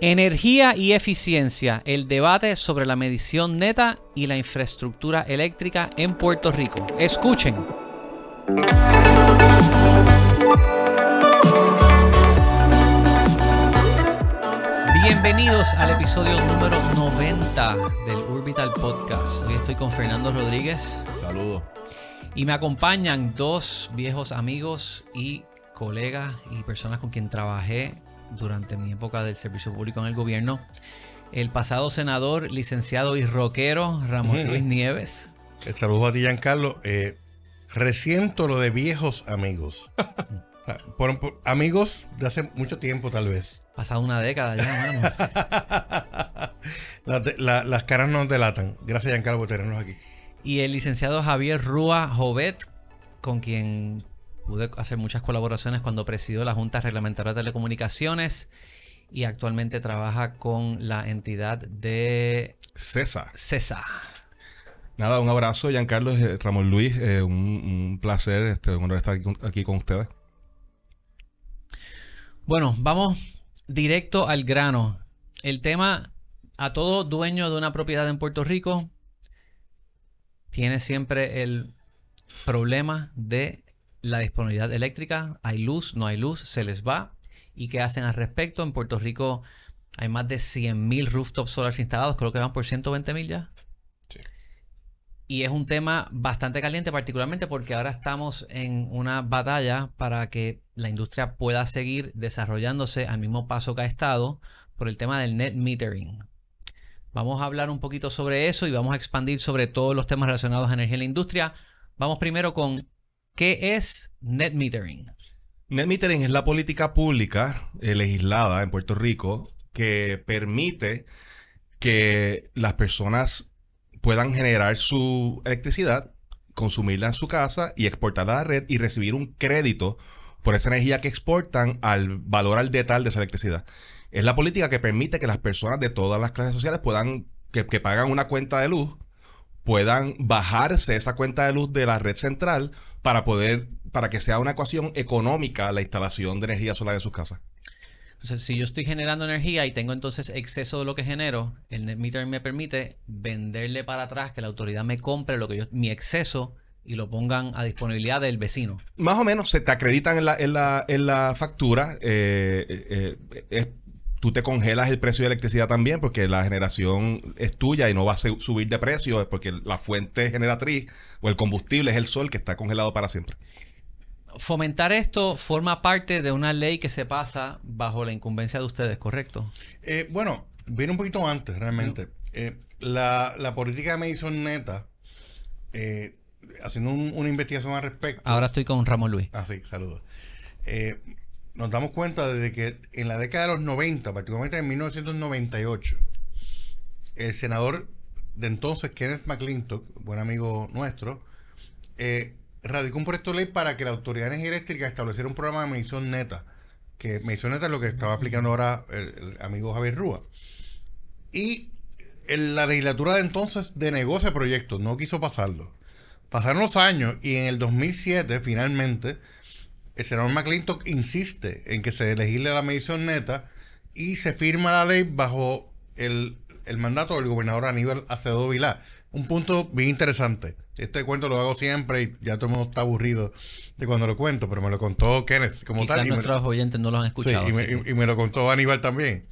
Energía y eficiencia, el debate sobre la medición neta y la infraestructura eléctrica en Puerto Rico. Escuchen. Bienvenidos al episodio número 90 del Urbital Podcast. Hoy estoy con Fernando Rodríguez. Saludos. Y me acompañan dos viejos amigos y colegas y personas con quien trabajé durante mi época del servicio público en el gobierno. El pasado senador, licenciado y rockero Ramón Luis Nieves. El saludo a ti, Giancarlo. Resiento lo de viejos amigos. Por amigos de hace mucho tiempo, tal vez. Pasado una década ya, mano. Las caras nos delatan. Gracias, Giancarlo, por tenernos aquí. Y el licenciado Javier Rúa Jovet, con quien pude hacer muchas colaboraciones cuando presidió la Junta Reglamentaria de Telecomunicaciones y actualmente trabaja con la entidad de CESA. Nada, un abrazo, Giancarlo, Ramón Luis, un placer, un honor estar aquí con ustedes. Bueno, vamos directo al grano. El tema, a todo dueño de una propiedad en Puerto Rico tiene siempre el problema de la disponibilidad eléctrica. Hay luz, no hay luz, se les va. ¿Y qué hacen al respecto? En Puerto Rico hay más de 100,000 rooftop solars instalados. Creo que van por 120,000 ya. Sí. Y es un tema bastante caliente, particularmente porque ahora estamos en una batalla para que la industria pueda seguir desarrollándose al mismo paso que ha estado por el tema del net metering. Vamos a hablar un poquito sobre eso y vamos a expandir sobre todos los temas relacionados a energía en la industria. Vamos primero con ¿qué es net metering? Net metering es la política pública legislada en Puerto Rico que permite que las personas puedan generar su electricidad, consumirla en su casa y exportarla a la red y recibir un crédito por esa energía que exportan al valor al detalle de esa electricidad. Es la política que permite que las personas de todas las clases sociales puedan, que pagan una cuenta de luz, puedan bajarse esa cuenta de luz de la red central para que sea una ecuación económica la instalación de energía solar en sus casas. Entonces, si yo estoy generando energía y tengo entonces exceso de lo que genero, el net metering me permite venderle para atrás, que la autoridad me compre mi exceso y lo pongan a disponibilidad del vecino. Más o menos se te acreditan en la factura. Tú te congelas el precio de electricidad también porque la generación es tuya y no va a subir de precio porque la fuente generatriz o el combustible es el sol que está congelado para siempre. Fomentar esto forma parte de una ley que se pasa bajo la incumbencia de ustedes, ¿correcto? Bueno, viene un poquito antes, realmente. La política de medición neta, haciendo una investigación al respecto. Ahora estoy con Ramón Luis. Sí, saludos. Nos damos cuenta de que en la década de los 90, particularmente en 1998, el senador de entonces, Kenneth McClintock, buen amigo nuestro, radicó un proyecto de ley para que la Autoridad de Energía Eléctrica estableciera un programa de medición neta. Que medición neta es lo que estaba aplicando ahora el amigo Javier Rúa. Y la legislatura de entonces denegó ese proyecto, no quiso pasarlo. Pasaron los años y en el 2007, finalmente, el senador McClintock insiste en que se legisle la medición neta y se firma la ley bajo el mandato del gobernador Aníbal Acevedo Vilá. Un punto bien interesante. Este cuento lo hago siempre y ya todo el mundo está aburrido de cuando lo cuento, pero me lo contó Kenneth como Quizás tal. Nuestros oyentes no lo han escuchado. Sí, y me lo contó Aníbal también.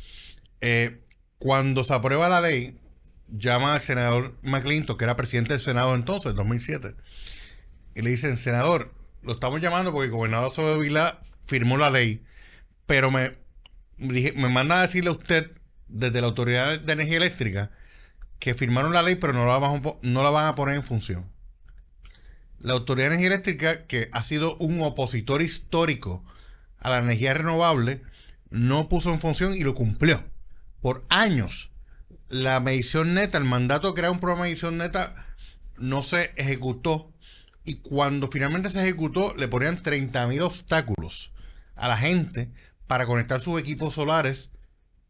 Cuando se aprueba la ley, llama al senador McClintock, que era presidente del Senado entonces, en 2007, y le dicen: senador, lo estamos llamando porque el gobernador Acevedo Vilá firmó la ley, pero me manda a decirle a usted desde la Autoridad de Energía Eléctrica que firmaron la ley pero no la van a poner en función. La Autoridad de Energía Eléctrica, que ha sido un opositor histórico a la energía renovable, no puso en función y lo cumplió por años. La medición neta, el mandato de crear un programa de medición neta no se ejecutó. Y cuando finalmente se ejecutó, le ponían 30,000 obstáculos a la gente para conectar sus equipos solares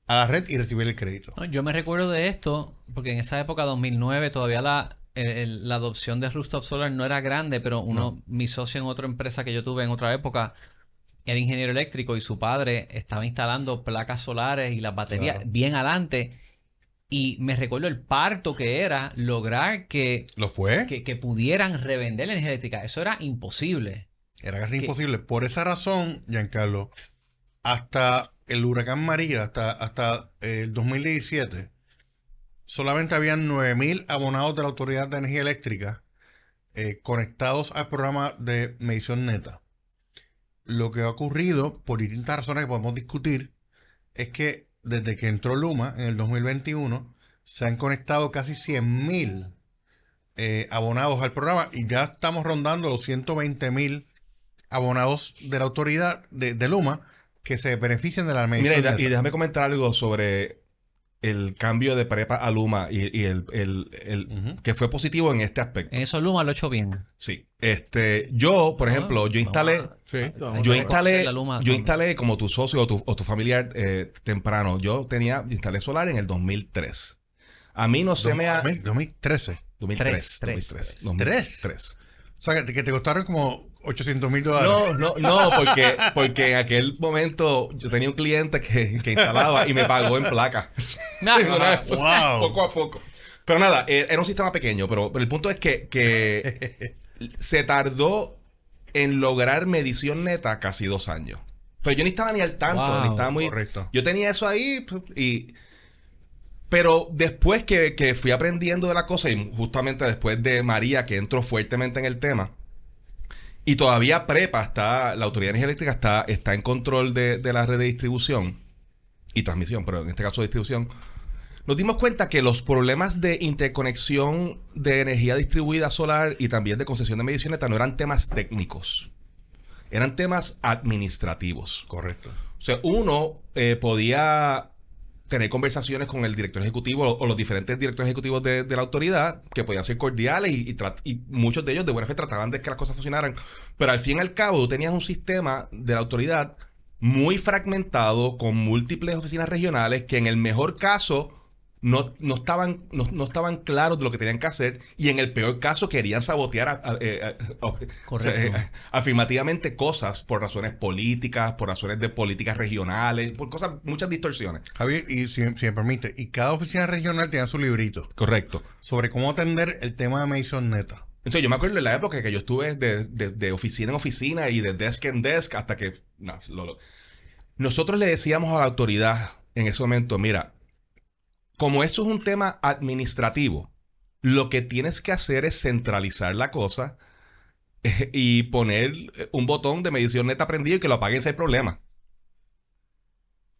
a la red y recibir el crédito. Yo me recuerdo de esto porque en esa época, 2009, todavía la adopción de rooftop solar no era grande, pero mi socio en otra empresa que yo tuve en otra época era ingeniero eléctrico y su padre estaba instalando placas solares y las baterías Claro. bien adelante. Y me recuerdo el parto que era lograr que, ¿Lo fue? que pudieran revender la energía eléctrica. Eso era imposible. Era casi que- imposible. Por esa razón, Giancarlo, hasta el huracán María, hasta el 2017, solamente habían 9.000 abonados de la Autoridad de Energía Eléctrica conectados al programa de medición neta. Lo que ha ocurrido, por distintas razones que podemos discutir, es que desde que entró Luma en el 2021, se han conectado casi 100.000 abonados al programa y ya estamos rondando los 120.000 abonados de la autoridad de Luma que se benefician de la Mira, medición neta. y déjame comentar algo sobre el cambio de prepa a Luma y Ujú. que fue positivo en este aspecto. En eso Luma lo ha hecho bien. Sí. Yo, por ejemplo, yo instalé... Hay Yo que instalé, reconocer la Luma yo instalé como tu socio o tu familiar temprano. Yo instalé solar en el 2003. A mí no se me ha... 2013. 2003. Tres. 2003. O sea, que te costaron como $800,000. No, porque en aquel momento yo tenía un cliente que instalaba y me pagó en placa. Wow. Poco a poco. Pero nada, era un sistema pequeño, pero el punto es que se tardó en lograr medición neta casi 2 años. Pero yo ni estaba ni al tanto, Wow, ni estaba muy... correcto. Yo tenía eso ahí pero después que fui aprendiendo de la cosa y justamente después de María que entró fuertemente en el tema y todavía la Autoridad de Energía Eléctrica está en control de la red de distribución y transmisión, pero en este caso distribución, nos dimos cuenta que los problemas de interconexión de energía distribuida solar y también de concesión de medición neta no eran temas técnicos, eran temas administrativos. Correcto. O sea, uno podía tener conversaciones con el director ejecutivo o los diferentes directores ejecutivos de la autoridad que podían ser cordiales y muchos de ellos de buena fe trataban de que las cosas funcionaran. Pero al fin y al cabo, tú tenías un sistema de la autoridad muy fragmentado con múltiples oficinas regionales que en el mejor caso no estaban claros de lo que tenían que hacer y en el peor caso querían sabotear Correcto. afirmativamente cosas por razones políticas, por razones de políticas regionales, por muchas distorsiones. Javier, y si me permite, y cada oficina regional tenía su librito Correcto. sobre cómo atender el tema de medición neta. Entonces yo me acuerdo de la época que yo estuve de oficina en oficina y de desk en desk hasta que... Nosotros le decíamos a la autoridad en ese momento, mira, como eso es un tema administrativo, lo que tienes que hacer es centralizar la cosa y poner un botón de medición neta prendido y que lo apaguen si hay problema.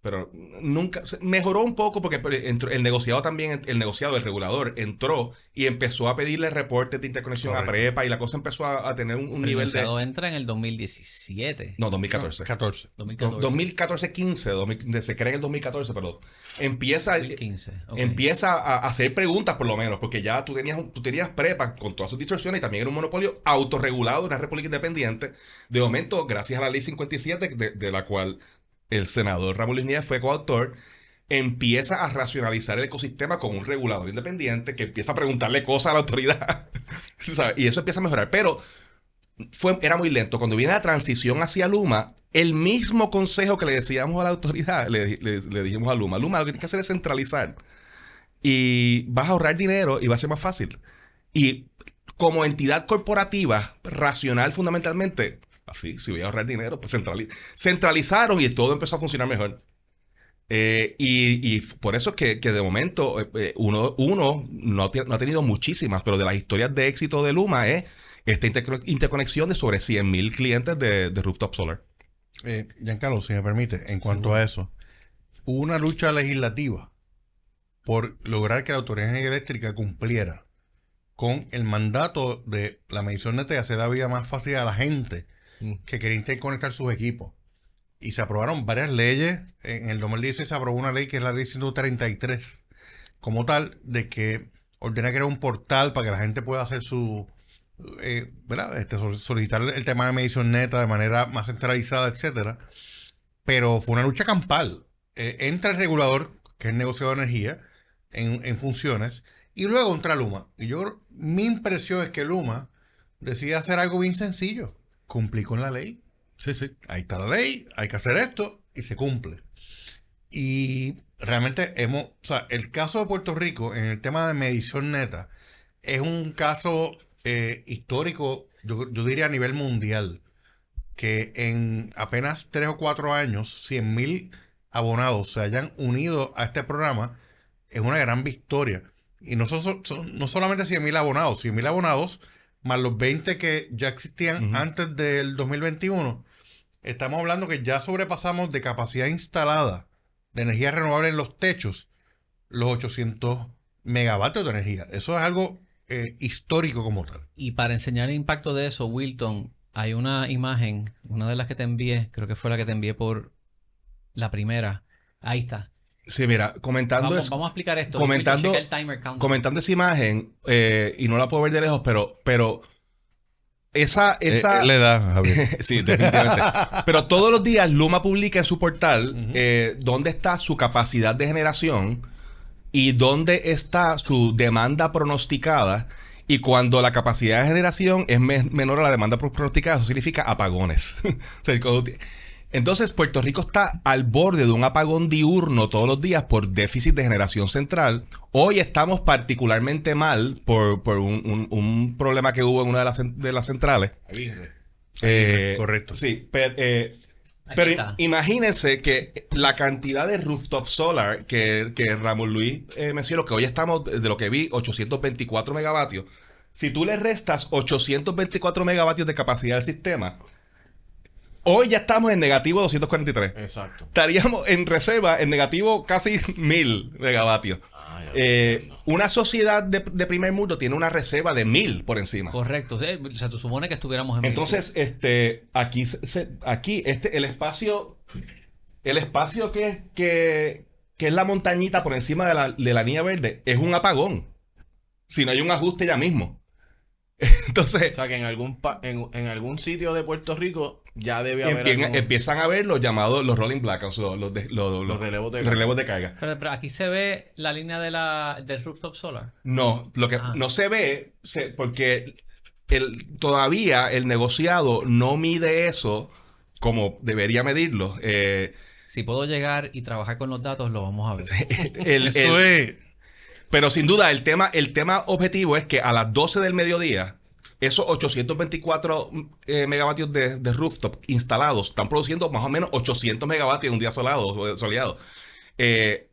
Pero nunca... Mejoró un poco porque el negociado también, el regulador, entró y empezó a pedirle reportes de interconexión a prepa y la cosa empezó a tener un nivel de... entra en el 2017. No, 2014. 14. 2014. 2014-15, se crea en el 2014, perdón. Empieza 2015. Ok. a hacer preguntas por lo menos, porque ya tú tenías prepa con todas sus distorsiones y también era un monopolio autorregulado de una república independiente. De momento, gracias a la ley 57, de la cual el senador Ramón Luis Nieves fue coautor, empieza a racionalizar el ecosistema con un regulador independiente que empieza a preguntarle cosas a la autoridad. ¿Sabes? Y eso empieza a mejorar. Pero era muy lento. Cuando viene la transición hacia Luma, el mismo consejo que le decíamos a la autoridad, le dijimos a Luma, lo que tienes que hacer es centralizar. Y vas a ahorrar dinero y va a ser más fácil. Y como entidad corporativa, racional fundamentalmente, así, si voy a ahorrar dinero, pues centralizaron y todo empezó a funcionar mejor. Y por eso es que de momento uno no ha tenido muchísimas, pero de las historias de éxito de Luma es esta interconexión de sobre 100,000 clientes de rooftop solar. Giancarlo, si me permite, en cuanto a eso, hubo una lucha legislativa por lograr que la Autoridad de Energía Eléctrica cumpliera con el mandato de la medición neta y hacer la vida más fácil a la gente que quería interconectar sus equipos. Y se aprobaron varias leyes. En el 2016 se aprobó una ley que es la ley 133, como tal, de que ordena crear un portal para que la gente pueda hacer su... ¿verdad? Solicitar el tema de medición neta de manera más centralizada, etcétera. Pero fue una lucha campal. Entra el regulador, que es el negociador de energía, en funciones, y luego entra Luma. Y mi impresión es que Luma decide hacer algo bien sencillo: cumplir con la ley. Sí, sí. Ahí está la ley, hay que hacer esto y se cumple. Y realmente o sea, el caso de Puerto Rico en el tema de medición neta es un caso histórico, yo diría a nivel mundial, que en apenas 3 o 4 años, 100,000 abonados se hayan unido a este programa, es una gran victoria. Y no solamente 100,000 abonados, 100,000 abonados, más los 20 que ya existían Ujú. antes del 2021. Estamos hablando que ya sobrepasamos de capacidad instalada de energía renovable en los techos los 800 megavatios de energía. Eso es algo histórico como tal. Y para enseñar el impacto de eso, Wilton, hay una imagen, una de las que te envié, creo que fue la que te envié por la primera. Ahí está. Sí, mira, Vamos a explicar esto. comentando- Wilton, checa el timer counter. comentando esa imagen, y no la puedo ver de lejos, pero esa Le da, Javier. sí, definitivamente. Pero todos los días Luma publica en su portal dónde está su capacidad de generación y dónde está su demanda pronosticada. Y cuando la capacidad de generación es menor a la demanda pronosticada, eso significa apagones. O sea, entonces, Puerto Rico está al borde de un apagón diurno todos los días por déficit de generación central. Hoy estamos particularmente mal por un problema que hubo en una de las centrales. Correcto. Sí, Aquí pero está. imagínense que la cantidad de rooftop solar que Ramón Luis mencionó, que hoy estamos, de lo que vi, 824 megavatios. Si tú le restas 824 megavatios de capacidad del sistema, hoy ya estamos en negativo 243. Exacto. Estaríamos en reserva en negativo casi 1000 megavatios. Una sociedad de primer mundo tiene una reserva de 1000 por encima. Correcto. O sea, tú supones que estuviéramos en Entonces, aquí el espacio que es la montañita por encima de la línea verde es un apagón. Si no hay un ajuste ya mismo. Entonces, O sea que en algún sitio de Puerto Rico ya debe haber algún- empiezan a ver los llamados los rolling blackouts, los relevos de relevos de carga. Pero aquí se ve la línea del rooftop solar. No, lo que no se ve, porque todavía el negociado no mide eso como debería medirlo. Si puedo llegar y trabajar con los datos, lo vamos a ver. Eso es. Pero sin duda, el tema objetivo es que a las 12 del mediodía, esos 824 megavatios de rooftop instalados están produciendo más o menos 800 megavatios en un día soleado.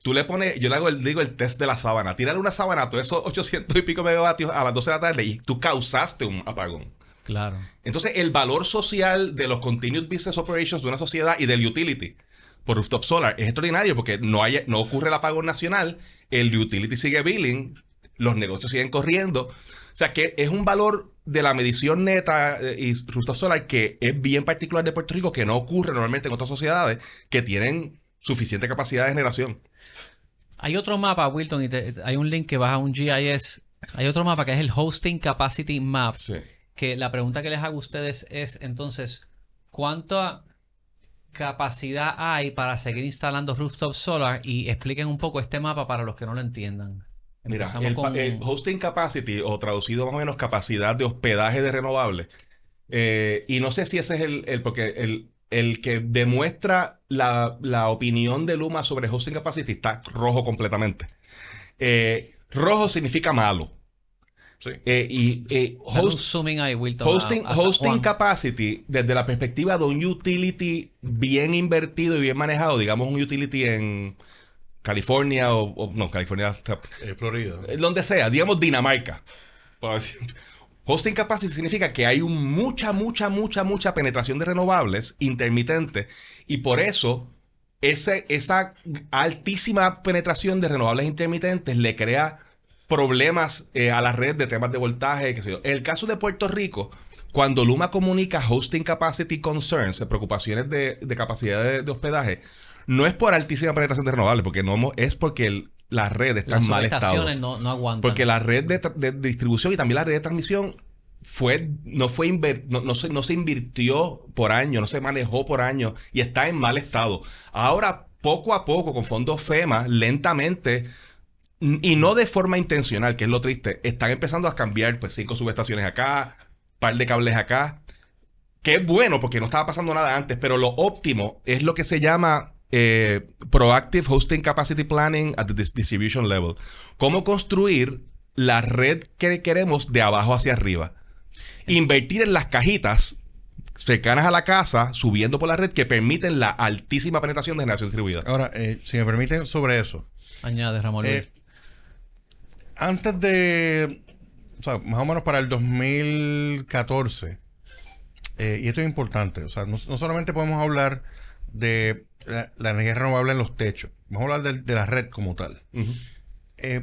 Tú le pones, yo le hago el test de la sábana. Tírale una sábana a todos esos 800 y pico megavatios a las 12 de la tarde y tú causaste un apagón. Claro. Entonces, el valor social de los continued business operations de una sociedad y del utility por rooftop solar es extraordinario porque no ocurre el apagón nacional, el utility sigue billing, los negocios siguen corriendo. O sea que es un valor de la medición neta y rooftop solar que es bien particular de Puerto Rico, que no ocurre normalmente en otras sociedades que tienen suficiente capacidad de generación. Hay otro mapa, Wilton, y hay un link que baja un GIS. Hay otro mapa que es el Hosting Capacity Map. Sí. Que la pregunta que les hago a ustedes es, entonces, ¿cuánta capacidad hay para seguir instalando rooftop solar? Y expliquen un poco este mapa para los que no lo entiendan. Mira, Empezamos el hosting capacity, o traducido más o menos capacidad de hospedaje de renovables, y no sé si ese es porque el que demuestra la opinión de Luma sobre hosting capacity está rojo completamente. Rojo significa malo. Sí. Dale un zooming ahí, Wilton. Hosting Juan. capacity, desde la perspectiva de un utility bien invertido y bien manejado, digamos un utility en California California, Florida. donde sea, digamos Dinamarca. Hosting capacity significa que hay mucha penetración de renovables intermitentes y por eso esa altísima penetración de renovables intermitentes le crea problemas a la red de temas de voltaje, qué sé yo. En el caso de Puerto Rico, cuando Luma comunica hosting capacity concerns, preocupaciones de capacidad de hospedaje, no es por altísima penetración de renovables, porque es porque la red está Las en mal estado. subestaciones no aguantan. Porque la red de distribución y también la red de transmisión no se invirtió por año, no se manejó por año y está en mal estado. Ahora, poco a poco, con fondos FEMA, lentamente, y no de forma intencional, que es lo triste, están empezando a cambiar, pues 5 subestaciones acá, par de cables acá. que es bueno porque no estaba pasando nada antes, pero lo óptimo es lo que se llama Proactive Hosting Capacity Planning at the Distribution Level. Cómo construir la red que queremos de abajo hacia arriba. Invertir en las cajitas cercanas a la casa, subiendo por la red, que permiten la altísima penetración de generación distribuida. Ahora, si me permiten sobre eso. Añade, Ramón Luis. Antes de, o sea, más o menos para el 2014, y esto es importante, o sea, no solamente podemos hablar de la energía renovable en los techos, vamos a hablar de la red como tal.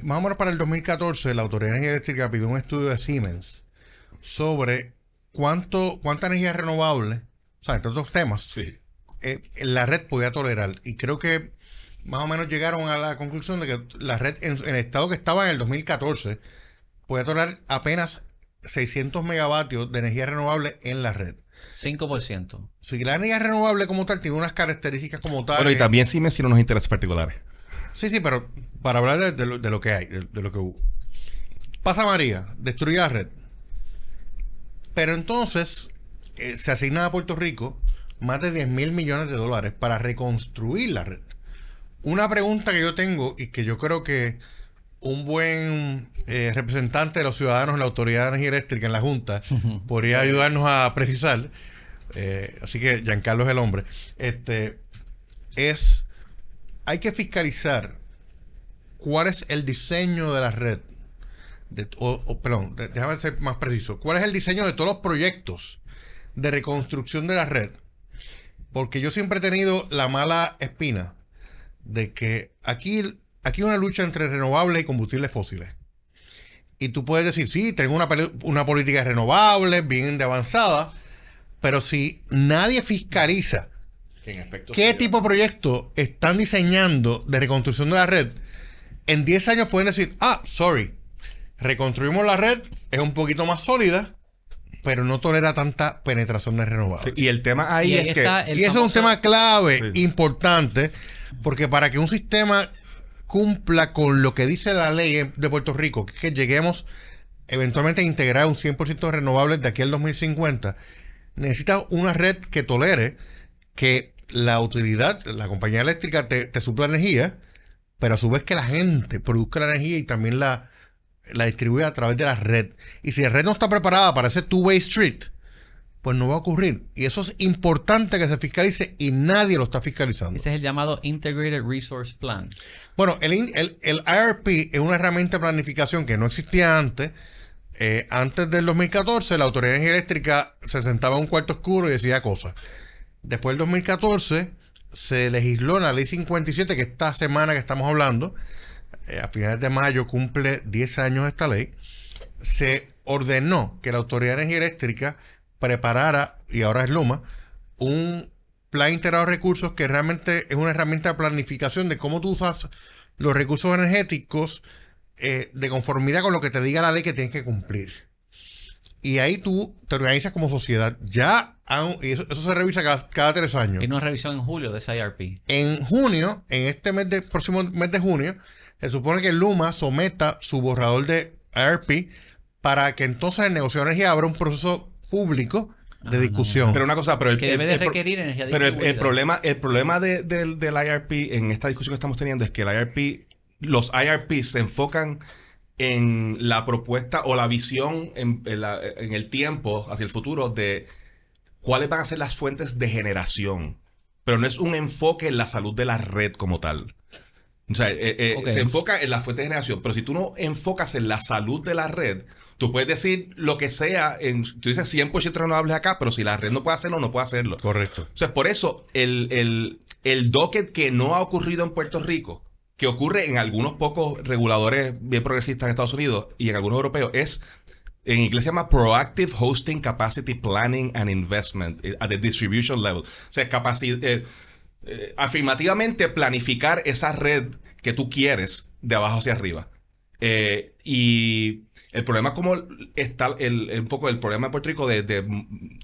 Más o menos para el 2014, la Autoridad de Energía Eléctrica pidió un estudio de Siemens sobre cuánta energía renovable, o sea, entre otros temas, Sí. la red podía tolerar. Y creo que más o menos llegaron a la conclusión de que la red, en el estado que estaba en el 2014, podía tolerar apenas 600 megavatios de energía renovable en la red. 5%. Si la energía renovable como tal tiene unas características como tal. Bueno, y también Siemens tiene unos intereses particulares. Sí, pero para hablar de lo que hay, de lo que hubo. Pasa María, destruye la red. Pero entonces se asigna a Puerto Rico más de 10,000 millones de dólares para reconstruir la red. Una pregunta que yo tengo y que yo creo que un buen representante de los ciudadanos en la Autoridad de Energía Eléctrica en la Junta podría ayudarnos a precisar. Así que Giancarlo es el hombre. Hay que fiscalizar cuál es el diseño de la red. Déjame ser más preciso. ¿Cuál es el diseño de todos los proyectos de reconstrucción de la red? Porque yo siempre he tenido la mala espina de que aquí hay una lucha entre renovables y combustibles fósiles. Y tú puedes decir, sí, tengo una política de renovables bien de avanzada, pero si nadie fiscaliza qué tipo de proyectos están diseñando de reconstrucción de la red, en 10 años pueden decir, reconstruimos la red, es un poquito más sólida, pero no tolera tanta penetración de renovables. Y el tema ahí es que... Y eso es un tema clave, importante, porque para que un sistema cumpla con lo que dice la ley de Puerto Rico, que es que lleguemos eventualmente a integrar un 100% de renovables de aquí al 2050, necesita una red que tolere que la utilidad, la compañía eléctrica te supla energía, pero a su vez que la gente produzca la energía y también la distribuya a través de la red. Y si la red no está preparada para ese two-way street, pues no va a ocurrir. Y eso es importante que se fiscalice y nadie lo está fiscalizando. Ese es el llamado Integrated Resource Plan. Bueno, el IRP es una herramienta de planificación que no existía antes. Antes del 2014, la Autoridad de Energía Eléctrica se sentaba en un cuarto oscuro y decía cosas. Después del 2014, se legisló la Ley 57, que esta semana que estamos hablando, a finales de mayo cumple 10 años esta ley. Se ordenó que la Autoridad de Energía Eléctrica preparara, y ahora es Luma, un plan integrado de recursos que realmente es una herramienta de planificación de cómo tú usas los recursos energéticos de conformidad con lo que te diga la ley que tienes que cumplir. Y ahí tú te organizas como sociedad. Y eso se revisa cada 3 años. Hay una revisión en julio de ese IRP. En junio, en este próximo mes de junio, se supone que Luma someta su borrador de IRP para que entonces el negociado de energía abra un proceso público de discusión. Pero una cosa, que debe de requerir energía distribuida. Pero el problema del IRP en esta discusión que estamos teniendo es que los IRPs se enfocan en la propuesta o la visión en el tiempo hacia el futuro de cuáles van a ser las fuentes de generación. Pero no es un enfoque en la salud de la red como tal. O sea, se enfoca en la fuente de generación. Pero si tú no enfocas en la salud de la red, tú puedes decir lo que sea. Tú dices 100% renovables acá, pero si la red no puede hacerlo, no puede hacerlo. Correcto. O sea, por eso el docket que no ha ocurrido en Puerto Rico, que ocurre en algunos pocos reguladores bien progresistas en Estados Unidos y en algunos europeos, en inglés se llama Proactive Hosting Capacity Planning and Investment at the Distribution Level. O sea, afirmativamente planificar esa red que tú quieres de abajo hacia arriba. Y el problema como está un poco el problema en Puerto Rico de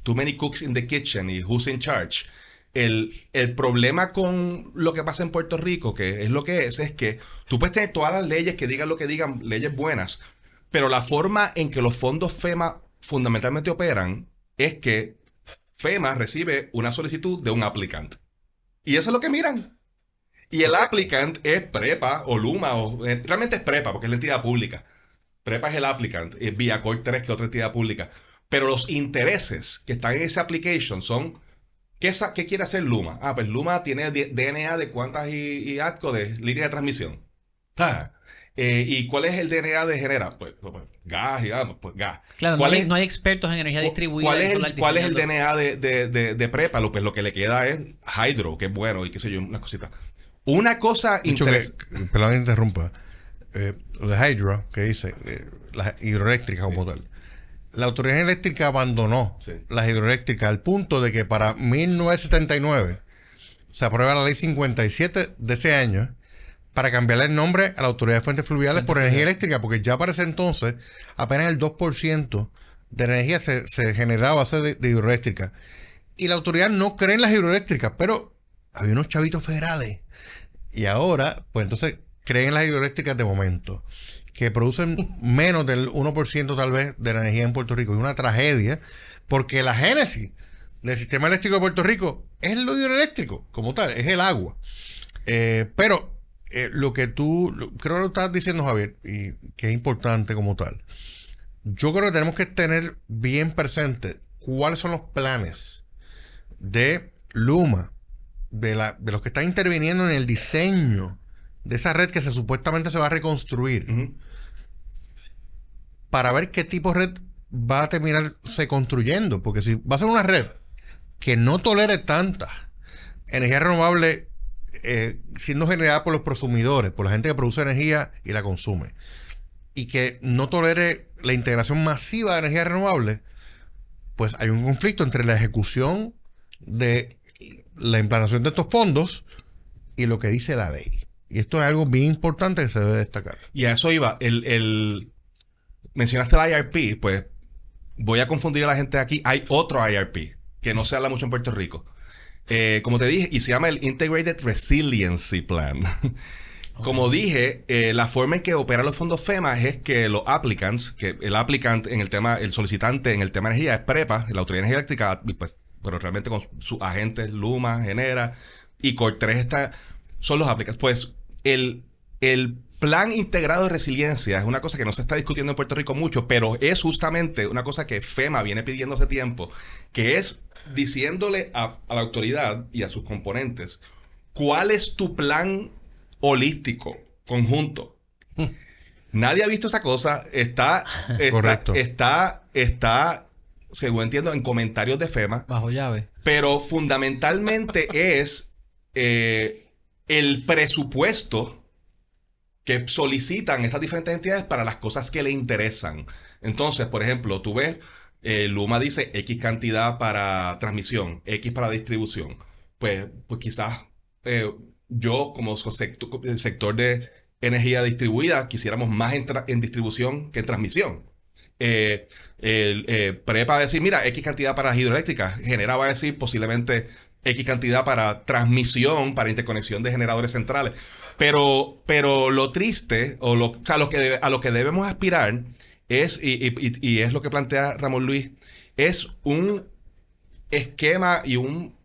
too many cooks in the kitchen y who's in charge. El problema con lo que pasa en Puerto Rico, que es lo que es que tú puedes tener todas las leyes que digan lo que digan, leyes buenas, pero la forma en que los fondos FEMA fundamentalmente operan es que FEMA recibe una solicitud de un applicant. Y eso es lo que miran. Y el applicant es PREPA o LUMA, realmente es PREPA porque es la entidad pública. PREPA es el applicant, es Viacor 3 que es otra entidad pública. Pero los intereses que están en esa application son, ¿qué quiere hacer LUMA? Pues LUMA tiene DNA de cuántas y ATCO de línea de transmisión. ¿Y cuál es el DNA de Genera? Pues gas, digamos, pues gas. Claro, no hay expertos en energía distribuida. ¿Cuál es el DNA de PREPA? Pues lo que le queda es Hydro, que es bueno, y qué sé yo, una cosita. Una cosa interesante. Perdón que interrumpa. Lo de Hydro, que dice, la hidroeléctrica como tal. La autoridad eléctrica abandonó las hidroeléctricas al punto de que para 1979 se aprueba la ley 57 de ese año para cambiarle el nombre a la Autoridad de Fuentes Fluviales por energía eléctrica, porque ya para ese entonces apenas el 2% de energía se generaba a base de hidroeléctrica. Y la autoridad no cree en las hidroeléctricas, pero había unos chavitos federales. Y ahora, pues entonces creen en las hidroeléctricas de momento, que producen menos del 1% tal vez de la energía en Puerto Rico. Es una tragedia, porque la génesis del sistema eléctrico de Puerto Rico es lo hidroeléctrico, como tal, es el agua. Pero lo que creo que lo estás diciendo, Javier, y que es importante como tal, yo creo que tenemos que tener bien presente cuáles son los planes de LUMA, de los que están interviniendo en el diseño de esa red que supuestamente se va a reconstruir, para ver qué tipo de red va a terminarse construyendo. Porque si va a ser una red que no tolere tanta energía renovable siendo generada por los prosumidores, por la gente que produce energía y la consume, y que no tolere la integración masiva de energía renovable, pues hay un conflicto entre la ejecución de la implantación de estos fondos y lo que dice la ley. Y esto es algo bien importante que se debe destacar. Y a eso iba. Mencionaste el IRP, pues voy a confundir a la gente aquí. Hay otro IRP que no se habla mucho en Puerto Rico. Como te dije, y se llama el Integrated Resiliency Plan. Como dije, la forma en que operan los fondos FEMA es que los applicants, que el applicant en el tema, el solicitante en el tema de energía es PREPA, la Autoridad de Energía Eléctrica, pues, pero realmente con sus agentes LUMA, Genera y COR 3 son los applicants. Pues el Plan Integrado de Resiliencia es una cosa que no se está discutiendo en Puerto Rico mucho, pero es justamente una cosa que FEMA viene pidiendo hace tiempo, que es diciéndole a la autoridad y a sus componentes, ¿cuál es tu plan holístico, conjunto? Nadie ha visto esa cosa. Correcto. Está, según entiendo, en comentarios de FEMA. Bajo llave. Pero fundamentalmente es el presupuesto que solicitan estas diferentes entidades para las cosas que le interesan. Entonces, por ejemplo, tú ves, LUMA dice X cantidad para transmisión, X para distribución. Pues quizás yo, como sector de energía distribuida, quisiéramos más en distribución que en transmisión. PREPA va a decir, mira, X cantidad para las hidroeléctricas. Genera va a decir posiblemente X cantidad para transmisión, para interconexión de generadores centrales. Pero lo triste, a lo que debemos aspirar es, y es lo que plantea Ramón Luis, es un esquema y un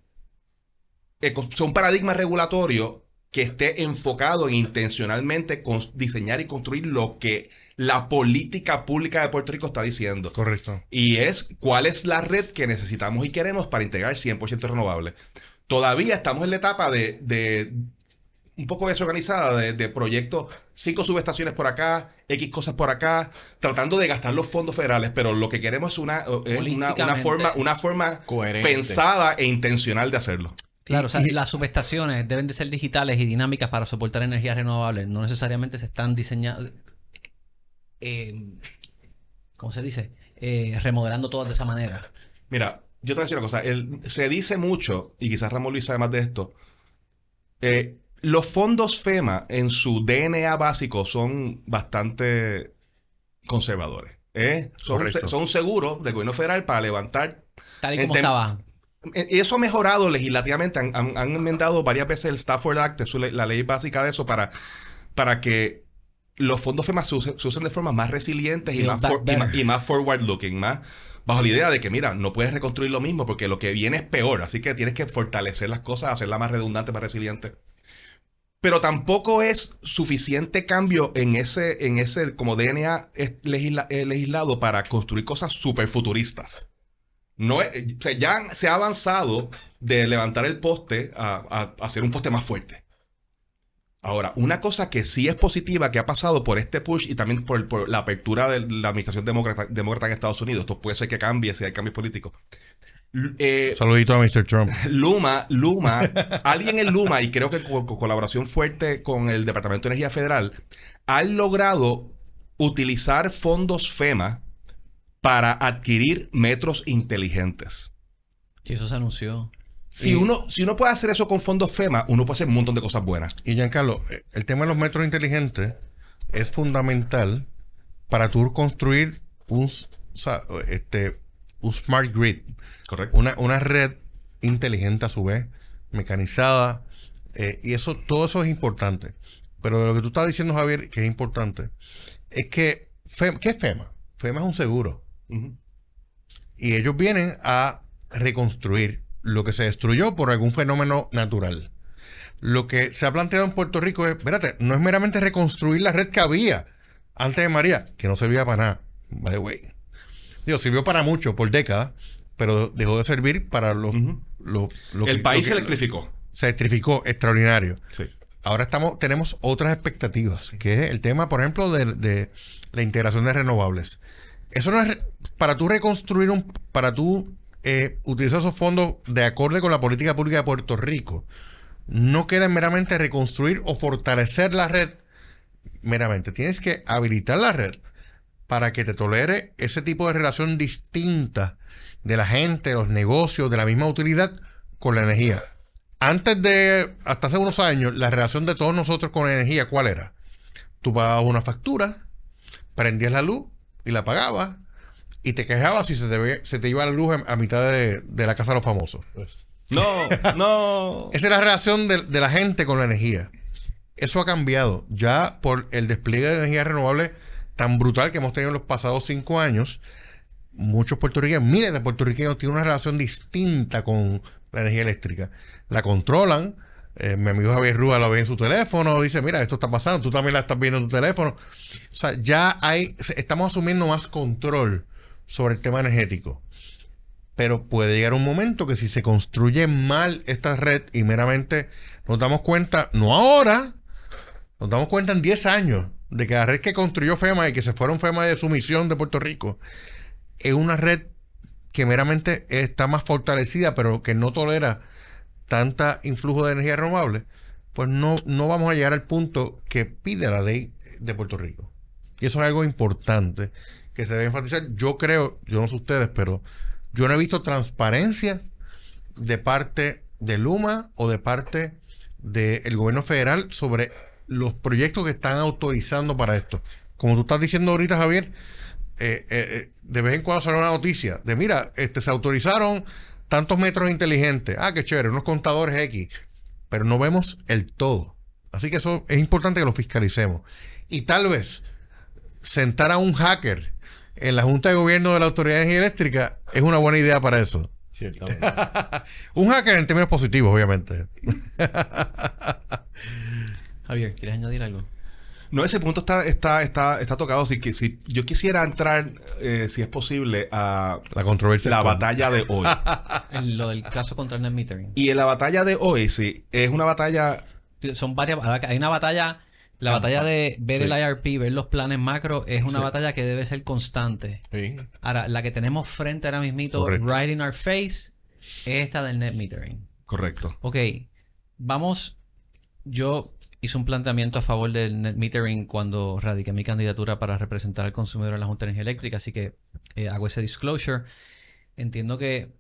paradigma regulatorio que esté enfocado en intencionalmente diseñar y construir lo que la política pública de Puerto Rico está diciendo. Correcto. Y es cuál es la red que necesitamos y queremos para integrar 100% renovable. Todavía estamos en la etapa de un poco desorganizada de proyectos, 5 subestaciones por acá, X cosas por acá, tratando de gastar los fondos federales, pero lo que queremos es una forma coherente, pensada e intencional de hacerlo. Claro, o sea, las subestaciones deben de ser digitales y dinámicas para soportar energías renovables. No necesariamente se están diseñando, ¿cómo se dice? Remodelando todas de esa manera. Mira, yo te voy a decir una cosa. Se dice mucho, y quizás Ramón Luis sabe más de esto, los fondos FEMA en su DNA básico son bastante conservadores. Son seguros del gobierno federal para levantar... Tal y como estaba. Y eso ha mejorado legislativamente. Han enmendado varias veces el Stafford Act, la ley básica de eso, para que los fondos FEMA se usen de forma más resilientes y más forward-looking, más bajo la idea de que, mira, no puedes reconstruir lo mismo porque lo que viene es peor. Así que tienes que fortalecer las cosas, hacerlas más redundantes, más resilientes. Pero tampoco es suficiente cambio en ese como DNA legislado para construir cosas súper futuristas. No es, o sea, ya se ha avanzado de levantar el poste a hacer un poste más fuerte. Ahora, una cosa que sí es positiva que ha pasado por este push y también por la apertura de la administración demócrata en Estados Unidos, esto puede ser que cambie si hay cambios políticos. Saludito a Mr. Trump. Luma, alguien en Luma, y creo que con colaboración fuerte con el Departamento de Energía Federal, han logrado utilizar fondos FEMA para adquirir metros inteligentes. Sí, eso se anunció. Si uno puede hacer eso con fondos FEMA, uno puede hacer un montón de cosas buenas. Y Giancarlo, el tema de los metros inteligentes es fundamental para tú construir un smart grid. Correcto. Una red inteligente a su vez, mecanizada, y todo eso es importante. Pero de lo que tú estás diciendo, Javier, que es importante, es que ¿qué es FEMA? FEMA es un seguro. Y ellos vienen a reconstruir lo que se destruyó por algún fenómeno natural. Lo que se ha planteado en Puerto Rico es, espérate, no es meramente reconstruir la red que había antes de María, que no servía para nada, by the way. Digo, sirvió para mucho por décadas, pero dejó de servir para el país se electrificó. Se electrificó, extraordinario. Sí. Ahora tenemos otras expectativas, que es el tema, por ejemplo, de la integración de renovables. Eso no es para tú reconstruir para tú utilizar esos fondos de acorde con la política pública de Puerto Rico. No queda en meramente reconstruir o fortalecer la red meramente. Tienes que habilitar la red para que te tolere ese tipo de relación distinta de la gente, de los negocios, de la misma utilidad con la energía. Hasta hace unos años, la relación de todos nosotros con la energía, ¿cuál era? Tú pagabas una factura, prendías la luz y la pagabas, y te quejabas si se te iba la luz a mitad de la casa de los famosos. No. Esa es la relación de la gente con la energía. Eso ha cambiado. Ya por el despliegue de energía renovable tan brutal que hemos tenido en los pasados 5 años, muchos puertorriqueños, miles de puertorriqueños, tienen una relación distinta con la energía eléctrica. La controlan. Mi amigo Javier Rúa la ve en su teléfono, dice, mira, esto está pasando, tú también la estás viendo en tu teléfono. O sea, estamos asumiendo más control sobre el tema energético. Pero puede llegar un momento que si se construye mal esta red y meramente nos damos cuenta, no ahora, nos damos cuenta en 10 años, de que la red que construyó FEMA y que se fueron FEMA de su misión de Puerto Rico, es una red que meramente está más fortalecida, pero que no tolera tanta influjo de energía renovable, pues no vamos a llegar al punto que pide la ley de Puerto Rico. Y eso es algo importante que se debe enfatizar. Yo creo, yo no sé ustedes, pero yo no he visto transparencia de parte de Luma o de parte del gobierno federal sobre los proyectos que están autorizando para esto. Como tú estás diciendo ahorita, Javier, de vez en cuando sale una noticia de, mira, se autorizaron tantos metros inteligentes. Ah, qué chévere, unos contadores X. Pero no vemos el todo. Así que eso es importante que lo fiscalicemos. Y tal vez sentar a un hacker en la Junta de Gobierno de la Autoridad de Energía Eléctrica es una buena idea para eso. Ciertamente. Un hacker en términos positivos, obviamente. Javier, ¿quieres añadir algo? No, ese punto está tocado. Si yo quisiera entrar, si es posible, a la controversia, la batalla de hoy. En lo del caso contra el net metering. Y en la batalla de hoy, sí, es una batalla. Son varias. Hay una batalla. La batalla de ver el IRP, ver los planes macro, es una batalla que debe ser constante. Sí. Ahora, la que tenemos frente ahora mismito, right in our face, es esta del net metering. Correcto. Ok, vamos. Yo hice un planteamiento a favor del net metering cuando radiqué mi candidatura para representar al consumidor en la Junta de Energía Eléctrica, así que hago ese disclosure. Entiendo que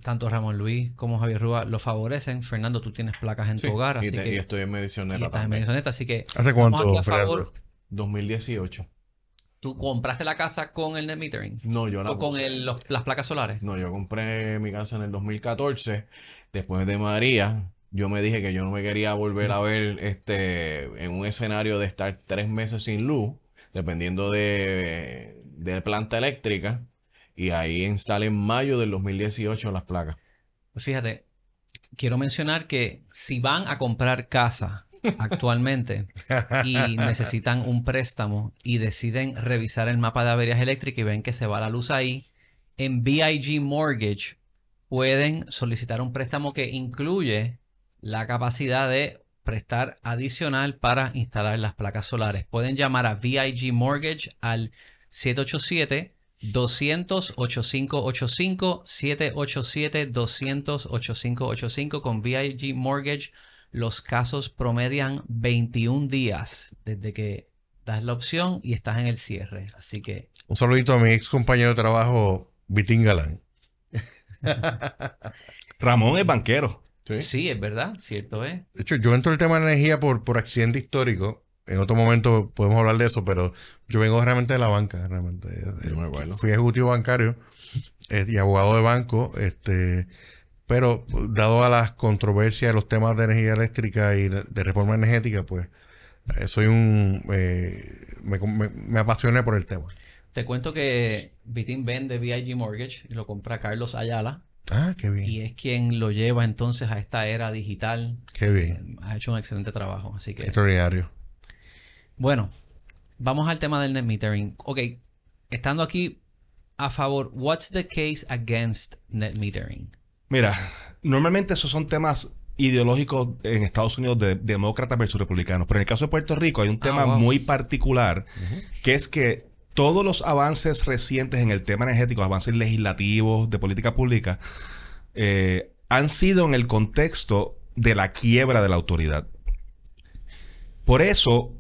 tanto Ramón Luis como Javier Rúa lo favorecen. Fernando, tú tienes placas en tu hogar, así que... Y estoy en Medicioneta y estás en Medicioneta, así que... ¿Hace cuánto, vamos aquí a Fernando? favor. 2018. ¿Tú compraste la casa con el net metering? No, yo la ¿O con puse. las placas solares? No, yo compré mi casa en el 2014. Después de María, yo me dije que yo no me quería volver a ver en un escenario de estar 3 meses sin luz, dependiendo de planta eléctrica. y ahí instalé en mayo del 2018 las placas. Pues fíjate, quiero mencionar que si van a comprar casa actualmente y necesitan un préstamo y deciden revisar el mapa de averías eléctricas y ven que se va la luz ahí, en BIG Mortgage pueden solicitar un préstamo que incluye la capacidad de prestar adicional para instalar las placas solares. Pueden llamar a BIG Mortgage al 787-200-8585, 787-200-8585. Con BIG Mortgage los casos promedian 21 días desde que das la opción y estás en el cierre. Así que... Un saludito a mi ex compañero de trabajo, Vitín Galán. Ramón es banquero. Sí, es verdad, cierto es. De hecho, yo entro en el tema de energía por accidente histórico. En otro momento podemos hablar de eso, pero yo vengo realmente de la banca. Realmente. Yo me acuerdo. Fui ejecutivo bancario y abogado de banco. Pero dado a las controversias de los temas de energía eléctrica y de reforma energética, pues soy me apasioné por el tema. Te cuento que Vitín vende BIG Mortgage y lo compra Carlos Ayala. Ah, qué bien. Y es quien lo lleva entonces a esta era digital. Qué bien. Ha hecho un excelente trabajo. Así que... Extraordinario. Bueno, vamos al tema del net metering. Ok, estando aquí a favor, what's the case against net metering? Mira, normalmente esos son temas ideológicos en Estados Unidos de demócratas versus republicanos. Pero en el caso de Puerto Rico hay un tema muy particular, que es que todos los avances recientes en el tema energético, avances legislativos, de política pública, han sido en el contexto de la quiebra de la autoridad. Por eso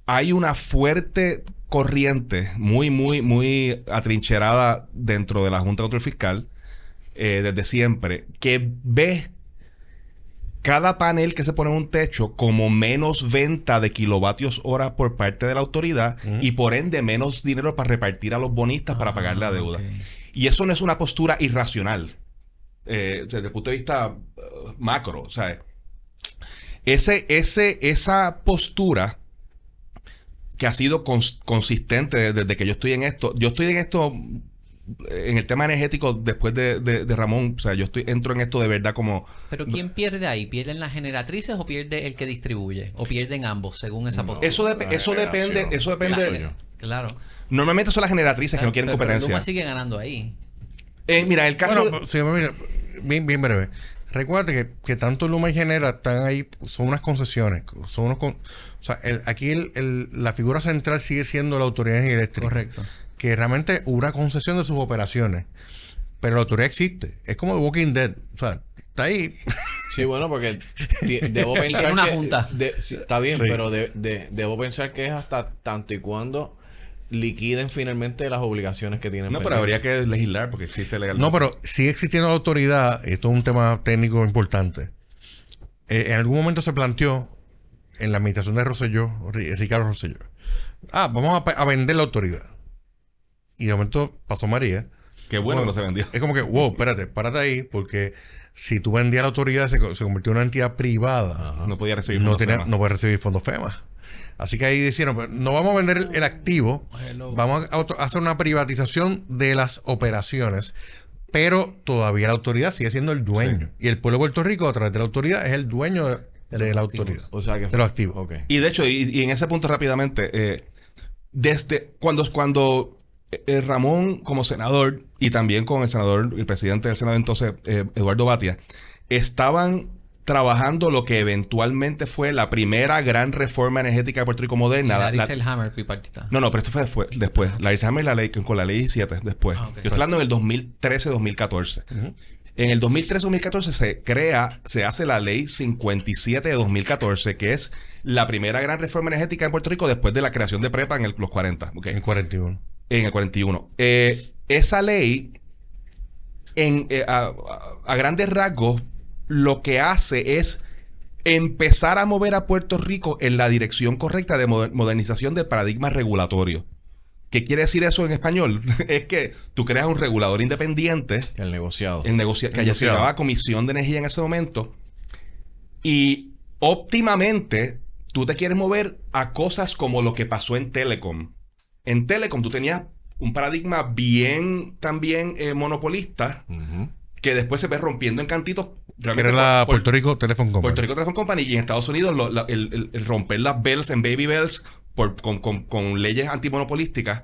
hay una fuerte corriente muy atrincherada dentro de la Junta de Control Fiscal desde siempre, que ve cada panel que se pone en un techo como menos venta de kilovatios hora por parte de la autoridad y por ende menos dinero para repartir a los bonistas para pagar la deuda. Okay. Y eso no es una postura irracional desde el punto de vista macro. O sea, esa postura que ha sido consistente desde que yo estoy en esto. Yo estoy en esto, en el tema energético, después de Ramón. O sea, entro en esto de verdad como... Pero ¿quién pierde ahí? ¿Pierden las generatrices o pierde el que distribuye? ¿O pierden ambos, según esa postura? Eso depende. Claro. Normalmente son las generatrices que no quieren Pero competencia. Luma sigue ganando ahí. Mira, el caso... Bueno, sí, mira, bien breve. Recuerda que tanto Luma y Genera están ahí, son unas concesiones. Son unos o sea, aquí la figura central sigue siendo la Autoridad de Energía Eléctrica. Correcto. Que realmente una concesión de sus operaciones. Pero la autoridad existe. Es como The Walking Dead. O sea, está ahí. Sí, bueno, porque debo pensar Tiene una que... junta. Sí, está bien, Sí. pero debo pensar que es hasta tanto y cuando liquiden finalmente las obligaciones que tienen. No, pero habría que legislar porque existe legalmente. No, pero sigue existiendo la autoridad. Esto es un tema técnico importante. En algún momento se planteó en la administración de Rosselló, Ricardo Rosselló. Vamos a vender la autoridad. Y de momento pasó María. Qué bueno que no se vendió. Es como que, wow, párate ahí, porque si tú vendías la autoridad, se convirtió en una entidad privada. No podía recibir No fondos FEMA. puede recibir fondos FEMA. Así que ahí dijeron, pues, no vamos a vender el activo, vamos a hacer una privatización de las operaciones, pero todavía la autoridad sigue siendo el dueño. Y el pueblo de Puerto Rico, a través de la autoridad, es el dueño de la autoridad. O sea que de los activos. Ok. Y de hecho, y en ese punto rápidamente, desde cuando Ramón como senador y también con el presidente del Senado entonces, Eduardo Batia, estaban trabajando lo que eventualmente fue la primera gran reforma energética de Puerto Rico moderna. Larry Selhammer, bipartita. No, pero esto fue después. Larry Selhammer la ley con la ley 17 después. Ah, ok. Yo estoy hablando en el 2013-2014. En el 2013-2014 se hace la ley 57 de 2014, que es la primera gran reforma energética en Puerto Rico después de la creación de PREPA en los 40. ¿Okay? En 41. En el 41. Esa ley, a grandes rasgos, lo que hace es empezar a mover a Puerto Rico en la dirección correcta de modernización del paradigma regulatorio. ¿Qué quiere decir eso en español? Es que tú creas un regulador independiente, El negociado. que se llamaba Comisión de Energía en ese momento, y óptimamente tú te quieres mover a cosas como lo que pasó en Telecom. En Telecom tú tenías un paradigma bien también monopolista Ujú. que después se ve rompiendo en cantitos. Que era la Puerto Rico Telephone Company. Puerto Rico Telephone Company, y en Estados Unidos el romper las bells en baby bells con leyes antimonopolísticas,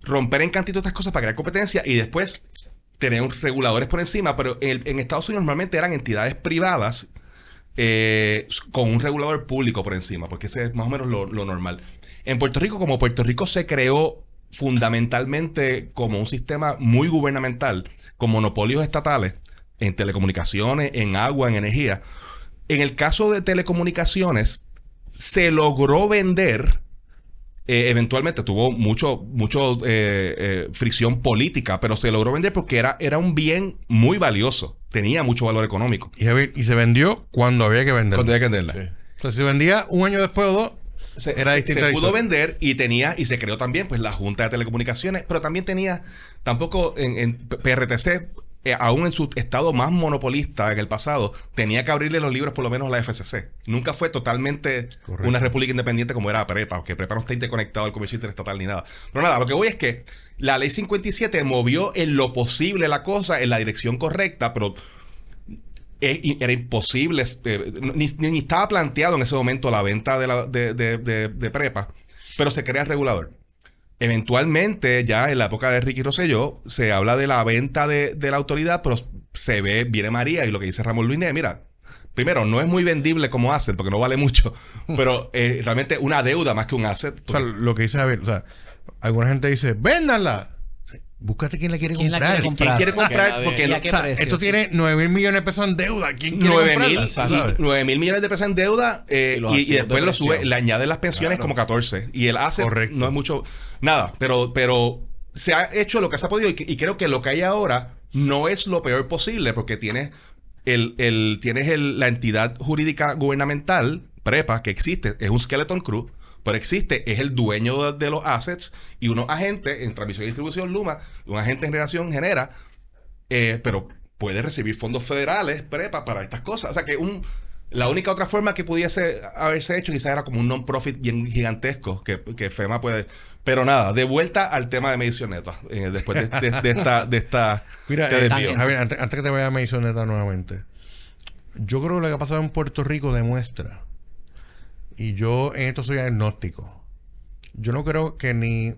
romper en cantitos estas cosas para crear competencia y después tener reguladores por encima, pero en Estados Unidos normalmente eran entidades privadas con un regulador público por encima, porque ese es más o menos lo normal. En Puerto Rico, como Puerto Rico se creó fundamentalmente como un sistema muy gubernamental, con monopolios estatales en telecomunicaciones, en agua, en energía. En el caso de telecomunicaciones, se logró vender, eventualmente tuvo mucho fricción política, pero se logró vender porque era un bien muy valioso, tenía mucho valor económico. Y se vendió cuando había que venderlo. Cuando había que venderla. Sí. Entonces, si vendía un año después o dos, era distinta la se pudo historia. vender y se creó también pues la Junta de Telecomunicaciones, pero también tampoco en PRTC, aún en su estado más monopolista en el pasado, tenía que abrirle los libros por lo menos a la FCC. Nunca fue totalmente Correcto. una república independiente como era PREPA, porque PREPA no está interconectado al comercio interestatal ni nada. Pero nada, lo que voy es que la ley 57 movió en lo posible la cosa en la dirección correcta, pero era imposible, ni estaba planteado en ese momento la venta de PREPA, pero se crea el regulador. Eventualmente, ya en la época de Ricky Rosselló, se habla de la venta de la autoridad, pero viene María y lo que dice Ramón Luis Neve, mira, primero, no es muy vendible como asset, porque no vale mucho, pero realmente una deuda más que un asset. O sea, lo que dice Javier, o sea, alguna gente dice, véndanla. Búscate quién la quiere ¿Quién la comprar. quiere comprar? ¿Quién quiere comprar? Que la Porque ¿Y no, a qué O sea, precio? esto tiene 9,000 millones de pesos en deuda. ¿Quién quiere 9,000 comprarla? ¿Sabes? 9 mil millones de pesos en deuda los y activos después de lo sube, presión. le añaden las pensiones Claro. como 14 y el asset Correcto. no es mucho, nada, pero se ha hecho lo que se ha podido y creo que lo que hay ahora no es lo peor posible porque tienes la entidad jurídica gubernamental, PREPA, que existe, es un skeleton crew, pero existe, es el dueño de los assets y unos agentes en transmisión y distribución Luma, un agente en generación genera, pero puede recibir fondos federales, PREPA, para estas cosas. O sea que la única otra forma que pudiese haberse hecho quizás era como un non-profit bien gigantesco que FEMA puede. Pero nada, de vuelta al tema de medición neta, después de esta Mira, te desvío. Javier, antes que te vaya a medición neta nuevamente, yo creo que lo que ha pasado en Puerto Rico demuestra, y yo en esto soy agnóstico, yo no creo que ni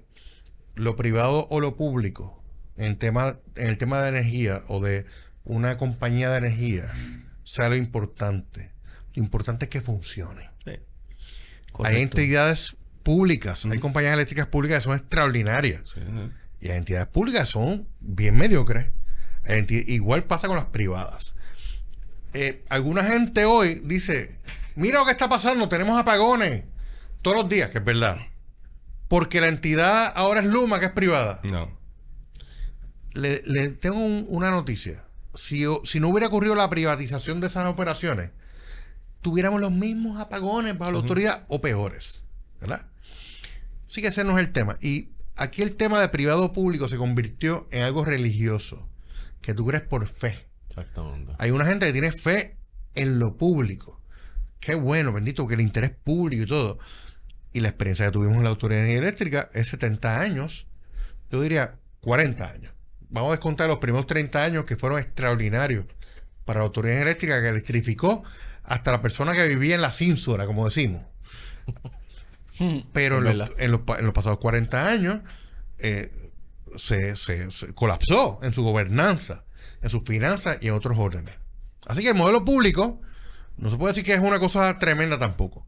lo privado o lo público en el tema de energía o de una compañía de energía sea lo importante. Lo importante es que funcione. Correcto. Hay entidades públicas, hay compañías eléctricas públicas que son extraordinarias. Sí. Y hay entidades públicas que son bien mediocres. Igual pasa con las privadas. Alguna gente hoy dice, mira lo que está pasando, tenemos apagones todos los días, que es verdad. Porque la entidad ahora es Luma, que es privada. No. Le tengo una noticia. Si no hubiera ocurrido la privatización de esas operaciones, tuviéramos los mismos apagones bajo la autoridad o peores, ¿verdad? Así que ese no es el tema. Y aquí el tema de privado o público se convirtió en algo religioso, que tú crees por fe. Exactamente. Hay una gente que tiene fe en lo público. Qué bueno, bendito, que el interés público y todo. Y la experiencia que tuvimos en la Autoridad de Energía Eléctrica es 70 años, yo diría 40 años. Vamos a descontar los primeros 30 años que fueron extraordinarios para la Autoridad Eléctrica, que electrificó hasta la persona que vivía en la cínsula, como decimos. Pero en los pasados 40 años se colapsó en su gobernanza, en sus finanzas y en otros órdenes. Así que el modelo público no se puede decir que es una cosa tremenda tampoco.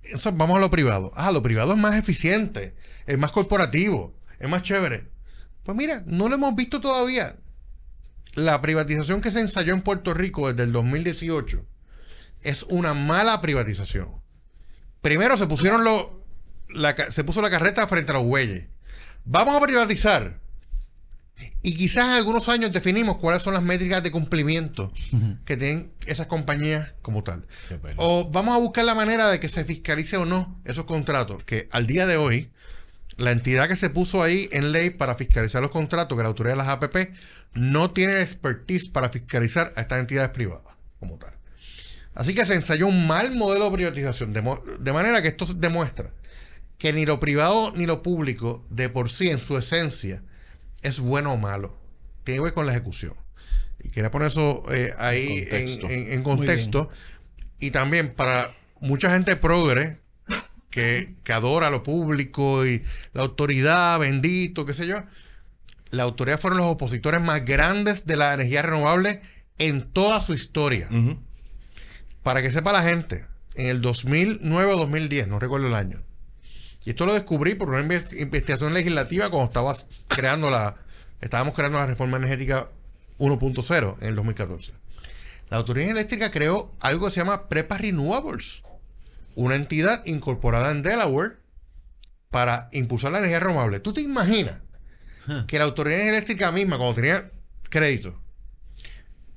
Entonces vamos a lo privado. Lo privado es más eficiente, es más corporativo, es más chévere. Pues mira, no lo hemos visto todavía. La privatización que se ensayó en Puerto Rico desde el 2018 es una mala privatización. Primero se puso la carreta frente a los bueyes. Vamos a privatizar. Y quizás en algunos años definimos cuáles son las métricas de cumplimiento que tienen esas compañías como tal. O vamos a buscar la manera de que se fiscalice o no esos contratos, que al día de hoy la entidad que se puso ahí en ley para fiscalizar los contratos, que la autoridad de las APP, no tiene expertise para fiscalizar a estas entidades privadas como tal. Así que se ensayó un mal modelo de privatización, de manera que esto demuestra que ni lo privado ni lo público de por sí en su esencia es bueno o malo. Tiene que ver con la ejecución. Y quería poner eso ahí en contexto. Y también para mucha gente progre que adora lo público y la autoridad, bendito, qué sé yo. La autoridad fueron los opositores más grandes de la energía renovable en toda su historia. Ujú. Para que sepa la gente, en el 2009 o 2010, no recuerdo el año. Y esto lo descubrí por una investigación legislativa cuando estábamos creando la reforma energética 1.0 en el 2014. La Autoridad Eléctrica creó algo que se llama Prepa Renewables, una entidad incorporada en Delaware para impulsar la energía renovable. ¿Tú te imaginas que la Autoridad Eléctrica misma, cuando tenía crédito,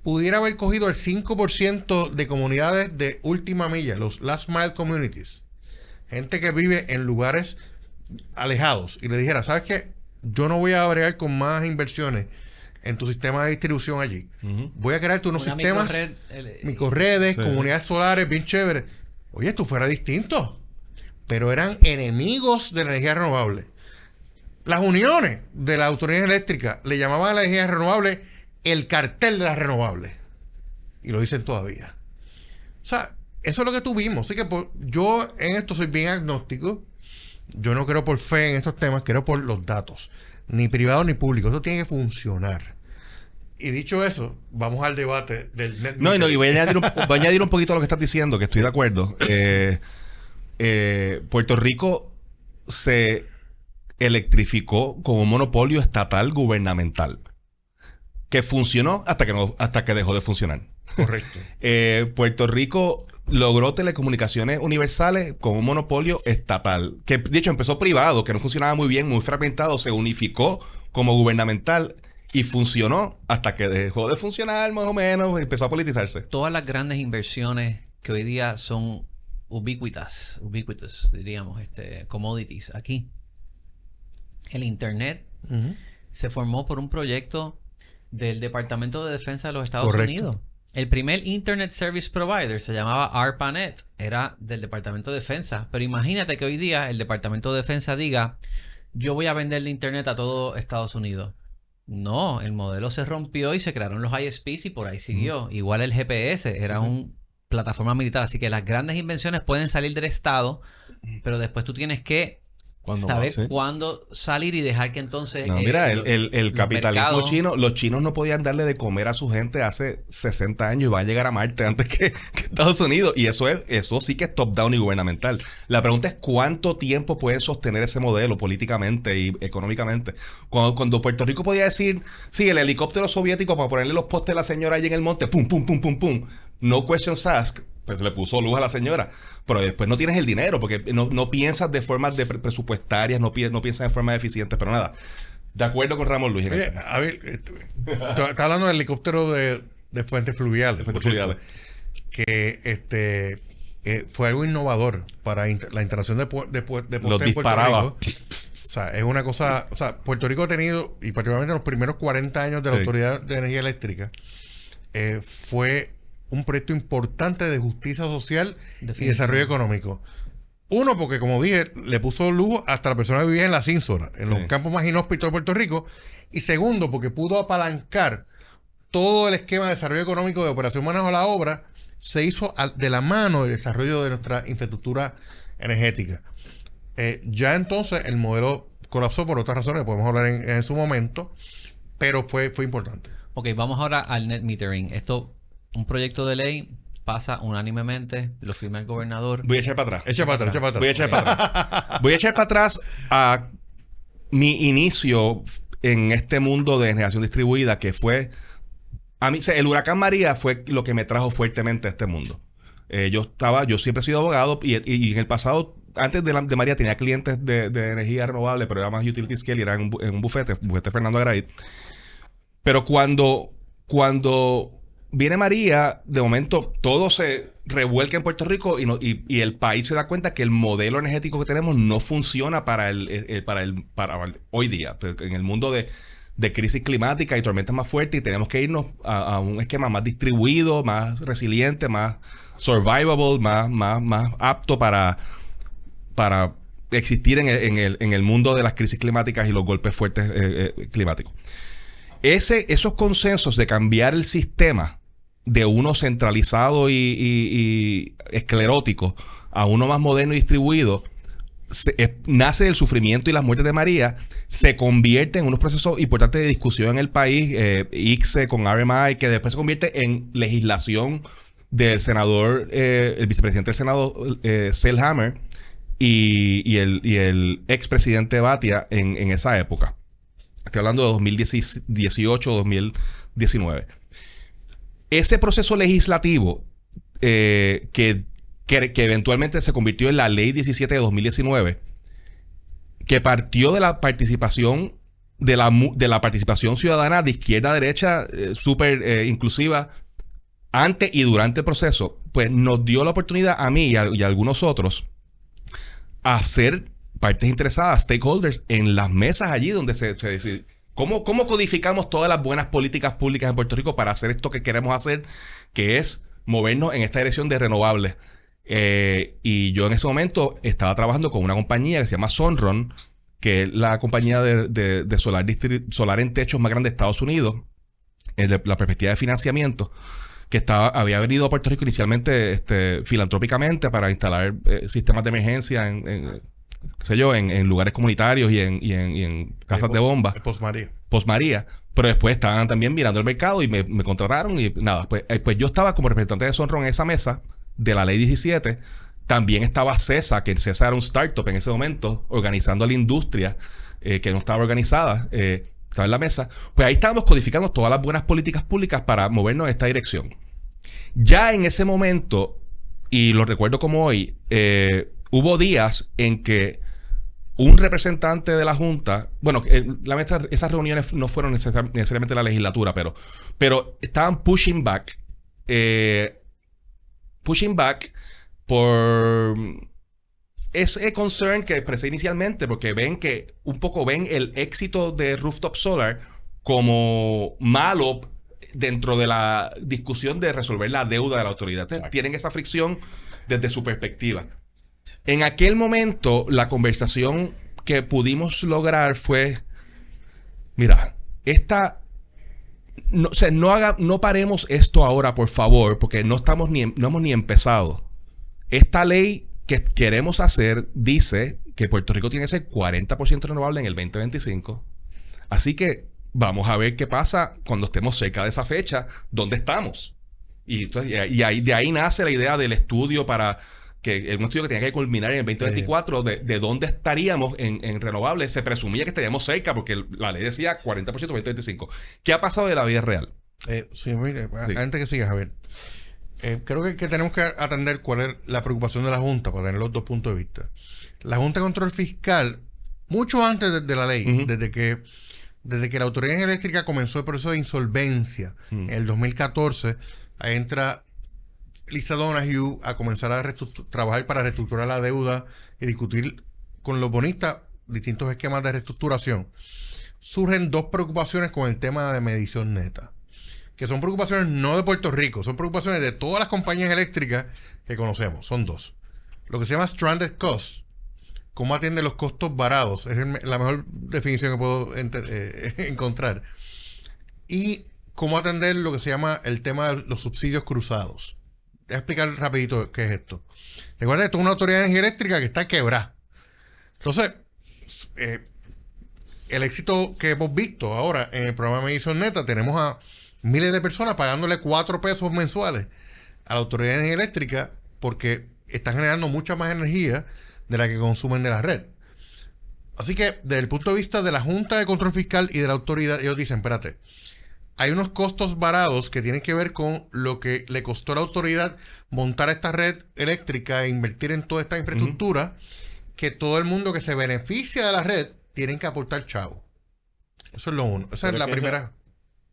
pudiera haber cogido el 5% de comunidades de última milla, los last mile communities, gente que vive en lugares alejados, y le dijera, ¿sabes qué? Yo no voy a bregar con más inversiones en tu sistema de distribución allí. Voy a crearte unos sistemas, microredes, Sí. comunidades solares bien chéveres. Oye, esto fuera distinto. Pero eran enemigos de la energía renovable. Las uniones de la autoridad eléctrica le llamaban a la energía renovable el cartel de las renovables. Y lo dicen todavía. O sea, eso es lo que tuvimos. Así que yo en esto soy bien agnóstico. Yo no creo por fe en estos temas, creo por los datos. Ni privado ni público. Eso tiene que funcionar. Y dicho eso, vamos al debate del net No, metering. y voy a añadir un poquito a lo que estás diciendo, que estoy de acuerdo. Puerto Rico se electrificó con un monopolio estatal gubernamental que funcionó hasta que dejó de funcionar. Correcto. Puerto Rico logró telecomunicaciones universales con un monopolio estatal, que de hecho empezó privado, que no funcionaba muy bien, muy fragmentado, se unificó como gubernamental y funcionó hasta que dejó de funcionar más o menos, empezó a politizarse. Todas las grandes inversiones que hoy día son ubicuitas, diríamos, commodities aquí. El Internet se formó por un proyecto del Departamento de Defensa de los Estados Correcto. Unidos. El primer Internet Service Provider se llamaba ARPANET, era del Departamento de Defensa. Pero imagínate que hoy día el Departamento de Defensa diga, yo voy a venderle Internet a todo Estados Unidos. No, el modelo se rompió y se crearon los ISPs y por ahí siguió. Igual el GPS, era una plataforma militar. Así que las grandes invenciones pueden salir del Estado, pero después tú tienes que saber cuándo salir y dejar que entonces... No, mira, el los capitalismo mercados- chino, los chinos no podían darle de comer a su gente hace 60 años y van a llegar a Marte antes que Estados Unidos. Y eso sí que es top-down y gubernamental. La pregunta es cuánto tiempo pueden sostener ese modelo políticamente y económicamente. Cuando Puerto Rico podía decir, sí, el helicóptero soviético para ponerle los postes a la señora allí en el monte, pum, pum, pum, pum, pum, no questions asked, pues le puso luz a la señora. Pero después no tienes el dinero porque no piensas de formas presupuestarias, no piensas de formas eficientes, pero nada. De acuerdo con Ramón Luis. Oye, a ver, está hablando del helicóptero de fuentes fluviales. Fuentes por cierto, fluviales. que fue algo innovador para la instalación de postes en Puerto disparaba. Rico. O sea, es una cosa... O sea, Puerto Rico ha tenido, y particularmente en los primeros 40 años de la Sí. Autoridad de Energía Eléctrica, fue un proyecto importante de justicia social y desarrollo económico. Uno, porque como dije, le puso luz hasta la persona que vivía en la Cínsora, en los campos más inhóspitos de Puerto Rico. Y segundo, porque pudo apalancar todo el esquema de desarrollo económico de operación manejo a la obra, se hizo de la mano del desarrollo de nuestra infraestructura energética. Ya entonces el modelo colapsó por otras razones que podemos hablar en su momento, pero fue importante. Ok, vamos ahora al net metering. Esto, un proyecto de ley, pasa unánimemente, lo firma el gobernador. Voy a echar para atrás. Echa para atrás, echa para atrás. Voy a echar para atrás. Voy a echar para atrás a mi inicio en este mundo de generación distribuida, que fue... A mí, el huracán María fue lo que me trajo fuertemente a este mundo. Yo siempre he sido abogado y en el pasado, antes de María, tenía clientes de energía renovable, pero era más utility scale y era en un bufete Fernando Agraid. Pero cuando viene María, de momento todo se revuelca en Puerto Rico y el país se da cuenta que el modelo energético que tenemos no funciona para hoy día. En el mundo de crisis climática y tormentas más fuertes, y tenemos que irnos a un esquema más distribuido, más resiliente, más survivable, más apto para existir en el mundo de las crisis climáticas y los golpes fuertes climáticos. Esos consensos de cambiar el sistema de uno centralizado y esclerótico a uno más moderno y distribuido nace del sufrimiento y las muertes de María, se convierte en unos procesos importantes de discusión en el país, ICSE con RMI, que después se convierte en legislación del senador, el vicepresidente del Senado, Selhammer, y el expresidente Batia en esa época. Estoy hablando de 2018 o 2019. Ese proceso legislativo que eventualmente se convirtió en la Ley 17 de 2019, que partió de la participación de la participación ciudadana de izquierda a derecha, súper inclusiva, antes y durante el proceso, pues nos dio la oportunidad a mí y a algunos otros a ser partes interesadas, stakeholders, en las mesas allí donde se decide cómo codificamos todas las buenas políticas públicas en Puerto Rico para hacer esto que queremos hacer, que es movernos en esta dirección de renovables. Y yo en ese momento estaba trabajando con una compañía que se llama Sunrun, que es la compañía de solar en techos más grande de Estados Unidos, desde la perspectiva de financiamiento, que había venido a Puerto Rico inicialmente filantrópicamente para instalar sistemas de emergencia en lugares comunitarios y en casas de bomba. Post María. Pero después estaban también mirando el mercado y me contrataron y nada. Pues yo estaba como representante de Sunrun en esa mesa de la Ley 17. También estaba CESA, que CESA era un startup en ese momento, organizando a la industria que no estaba organizada. Estaba en la mesa. Pues ahí estábamos codificando todas las buenas políticas públicas para movernos en esta dirección. Ya en ese momento, y lo recuerdo como hoy, hubo días en que un representante de la Junta, bueno, esas reuniones no fueron necesariamente la legislatura, pero estaban pushing back por ese concern que expresé inicialmente, porque ven el éxito de Rooftop Solar como malo dentro de la discusión de resolver la deuda de la autoridad. Entonces, tienen esa fricción desde su perspectiva. En aquel momento, la conversación que pudimos lograr fue: mira, no paremos esto ahora, por favor, porque no hemos ni empezado. Esta ley que queremos hacer dice que Puerto Rico tiene que ser 40% renovable en el 2025. Así que vamos a ver qué pasa cuando estemos cerca de esa fecha, dónde estamos. Y de ahí nace la idea del estudio un estudio que tenía que culminar en el 2024 de dónde estaríamos en renovables. Se presumía que estaríamos cerca porque la ley decía 40% 2025. ¿Qué ha pasado de la vida real? Mire, antes que sigas, Javier, creo que tenemos que atender cuál es la preocupación de la Junta para tener los dos puntos de vista. La Junta de Control Fiscal, mucho antes de la ley, desde que la Autoridad Eléctrica comenzó el proceso de insolvencia en el 2014, ahí entra Lisa Donoghue a comenzar a trabajar para reestructurar la deuda y discutir con los bonistas distintos esquemas de reestructuración. Surgen dos preocupaciones con el tema de medición neta, que son preocupaciones no de Puerto Rico, son preocupaciones de todas las compañías eléctricas que conocemos. Son dos. Lo que se llama stranded cost, cómo atiende los costos varados, es la mejor definición que puedo encontrar. Y cómo atender lo que se llama el tema de los subsidios cruzados. Voy a explicar rapidito qué es esto. Recuerda que esto es una autoridad de energía eléctrica que está quebrada. Entonces, el éxito que hemos visto ahora en el programa de medición neta, tenemos a miles de personas pagándole 4 pesos mensuales a la autoridad de energía eléctrica porque están generando mucha más energía de la que consumen de la red. Así que, desde el punto de vista de la Junta de Control Fiscal y de la autoridad, ellos dicen, espérate, hay unos costos varados que tienen que ver con lo que le costó a la autoridad montar esta red eléctrica e invertir en toda esta infraestructura, que todo el mundo que se beneficia de la red tienen que aportar chavo. Eso es lo uno. Esa es la primera.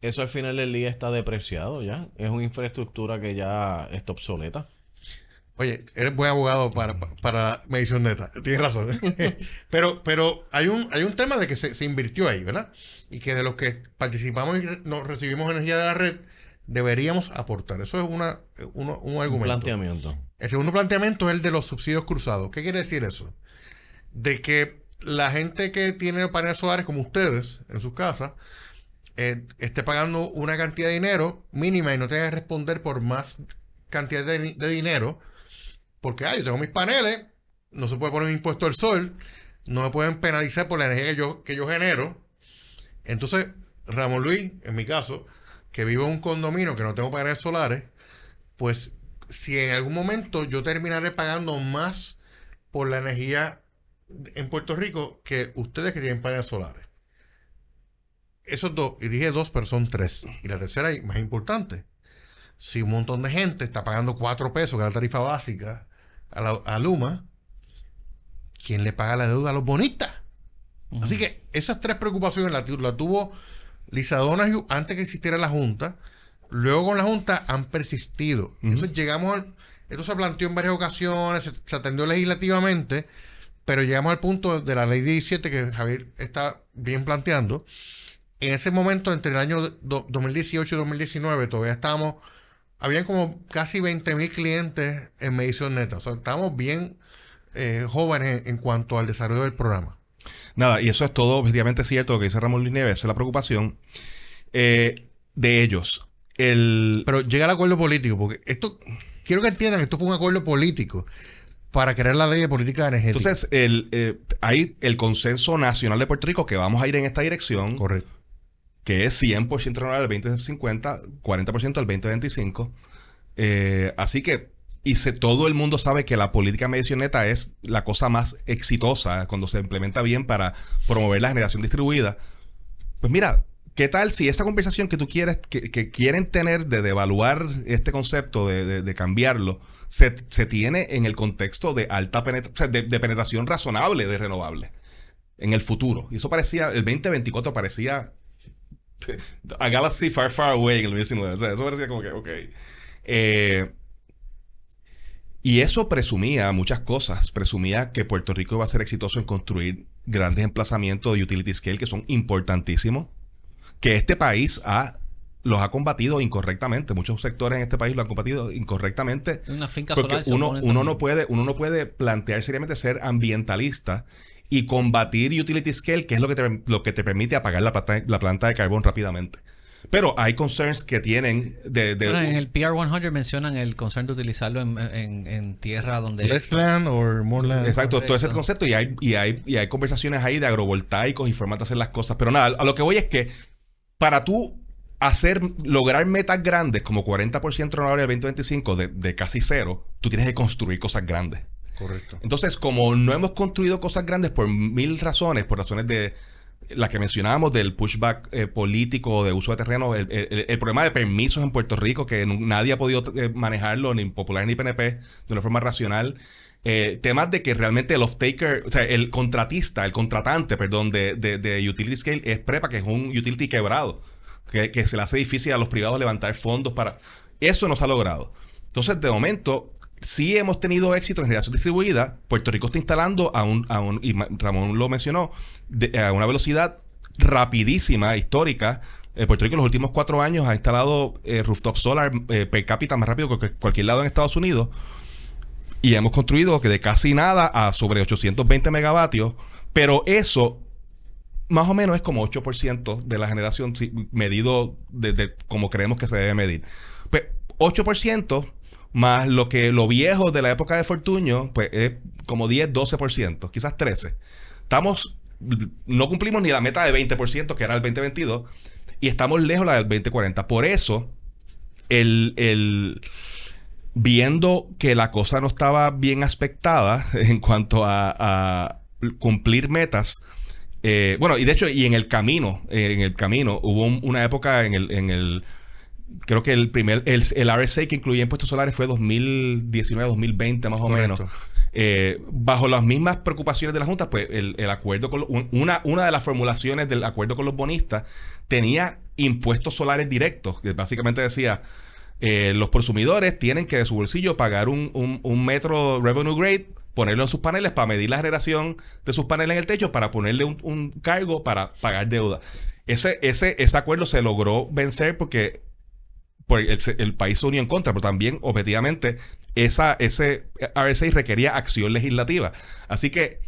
Eso al final del día está depreciado ya. Es una infraestructura que ya está obsoleta. Oye, eres buen abogado para medición neta. Tienes razón. pero hay un tema de que se invirtió ahí, ¿verdad? Y que de los que participamos y nos recibimos energía de la red, deberíamos aportar. Eso es un argumento. Un planteamiento. El segundo planteamiento es el de los subsidios cruzados. ¿Qué quiere decir eso? de que la gente que tiene paneles solares como ustedes en sus casas esté pagando una cantidad de dinero mínima y no tenga que responder por más cantidad de dinero porque yo tengo mis paneles, no se puede poner un impuesto al sol, no me pueden penalizar por la energía que yo genero. Entonces, Ramón Luis, en mi caso, que vivo en un condominio que no tengo paneles solares, pues si en algún momento yo terminaré pagando más por la energía en Puerto Rico que ustedes que tienen paneles solares. Esos dos, y dije dos, pero son tres. Y la tercera y más importante, si un montón de gente está pagando 4 pesos, que es la tarifa básica, a Luma, ¿quién le paga la deuda a los bonistas? Así que esas tres preocupaciones la tuvo Lisa Donahue antes que existiera la Junta. Luego con la Junta han persistido. Entonces esto se planteó en varias ocasiones, se atendió legislativamente, pero llegamos al punto de la ley 17 que Javier está bien planteando. En ese momento, entre el año 2018 y 2019, todavía habían como casi 20,000 clientes en medición neta. O sea, estábamos bien jóvenes en cuanto al desarrollo del programa. Nada, y eso es todo objetivamente cierto lo que dice Ramón Luis Nieves, esa es la preocupación de ellos. Pero llega el acuerdo político, porque quiero que entiendan que esto fue un acuerdo político para crear la ley de política energética. Entonces, hay el consenso nacional de Puerto Rico que vamos a ir en esta dirección. Correcto. Que es 100% renovable al 2050, 40% al 2025. Así que, todo el mundo sabe que la política de medición neta es la cosa más exitosa cuando se implementa bien para promover la generación distribuida. Pues mira, ¿qué tal si esa conversación que tú quieres, que quieren tener de evaluar este concepto, de cambiarlo, se tiene en el contexto de alta penetración, de penetración razonable de renovables en el futuro? Y eso parecía, el 2024 parecía a galaxy far, far away en el 2019. O sea, eso parecía como que, ok. Y eso presumía muchas cosas. Presumía que Puerto Rico iba a ser exitoso en construir grandes emplazamientos de utility scale que son importantísimos. Que este país los ha combatido incorrectamente. Muchos sectores en este país lo han combatido incorrectamente. Una finca porque solar uno no puede plantear seriamente ser ambientalista y combatir utility scale, que es lo que te permite apagar la planta de carbón rápidamente. Pero hay concerns que tienen Bueno, en el PR100 mencionan el concern de utilizarlo en tierra donde... Less land or more land. Exacto, todo ese concepto. Y hay conversaciones ahí de agrovoltaicos y formas de hacer las cosas. Pero nada, a lo que voy es que para tú lograr metas grandes como 40% renovable del 2025 de casi cero, tú tienes que construir cosas grandes. Correcto. Entonces, como no hemos construido cosas grandes por 1000 razones, por razones de la que mencionábamos del pushback político de uso de terreno, el problema de permisos en Puerto Rico, que nadie ha podido manejarlo, ni Popular ni PNP, de una forma racional. Temas de que realmente el off-taker, o sea, el contratante, de utility scale es PREPA, que es un utility quebrado, que se le hace difícil a los privados levantar fondos para... Eso no se ha logrado. Entonces, de momento, sí hemos tenido éxito en generación distribuida. Puerto Rico está instalando y Ramón lo mencionó, a una velocidad rapidísima, histórica. Puerto Rico en los últimos 4 años ha instalado rooftop solar per cápita más rápido que cualquier lado en Estados Unidos. Y hemos construido que de casi nada a sobre 820 megavatios. Pero eso más o menos es como 8% de la generación medido desde como creemos que se debe medir. Pues 8% más lo viejo de la época de Fortuño, pues es como 10, 12%, quizás 13%. No cumplimos ni la meta de 20%, que era el 2022, y estamos lejos la del 2040. Por eso, viendo que la cosa no estaba bien aspectada en cuanto a cumplir metas, bueno, y de hecho, y en el camino hubo una época creo que el RSA que incluía impuestos solares fue 2019-2020 más o menos. Bajo las mismas preocupaciones de la Junta, pues el acuerdo una de las formulaciones del acuerdo con los bonistas tenía impuestos solares directos, que básicamente decía los consumidores tienen que de su bolsillo pagar un metro revenue grade, ponerlo en sus paneles para medir la generación de sus paneles en el techo, para ponerle un cargo para pagar deuda. Ese acuerdo se logró vencer porque el país se unió en contra, pero también objetivamente ese RSA requería acción legislativa. Así que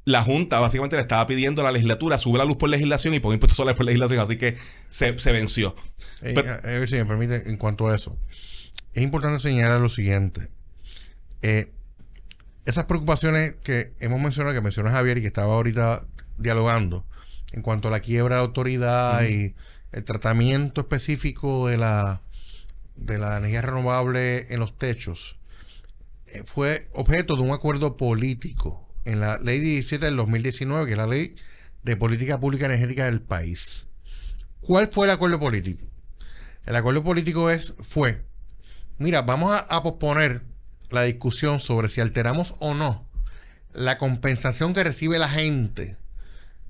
la Junta básicamente le estaba pidiendo a la legislatura sube la luz por legislación y pon impuestos solares por legislación, así que se venció. A ver si me permite, en cuanto a eso, es importante señalar lo siguiente. Esas preocupaciones que hemos mencionado, que mencionó Javier y que estaba ahorita dialogando, en cuanto a la quiebra de la autoridad y el tratamiento específico de la energía renovable en los techos, fue objeto de un acuerdo político en la Ley 17 del 2019, que es la Ley de Política Pública Energética del país. ¿Cuál fue el acuerdo político? El acuerdo político fue, mira, vamos a posponer la discusión sobre si alteramos o no la compensación que recibe la gente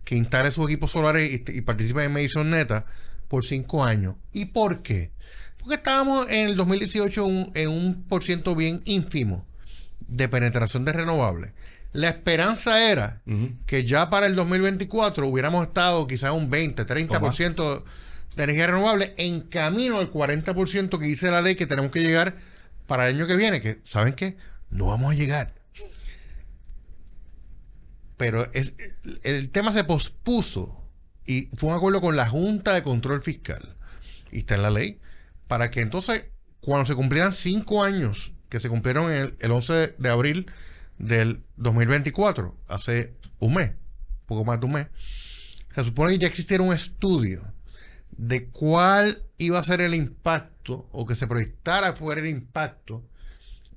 que instale sus equipos solares y participa en medición neta por 5 años. ¿Y por qué? Porque estábamos en el 2018 en un % bien ínfimo de penetración de renovables. La esperanza era que ya para el 2024 hubiéramos estado quizás un 20, 30% de energía renovable en camino al 40% que dice la ley que tenemos que llegar para el año que viene, que ¿saben qué? No vamos a llegar. Pero el tema se pospuso y fue un acuerdo con la Junta de Control Fiscal, y está en la ley, para que entonces, cuando se cumplieran 5 años, que se cumplieron el 11 de abril del 2024, hace un mes, poco más de un mes, se supone que ya existiera un estudio de cuál iba a ser el impacto, o que se proyectara fuera el impacto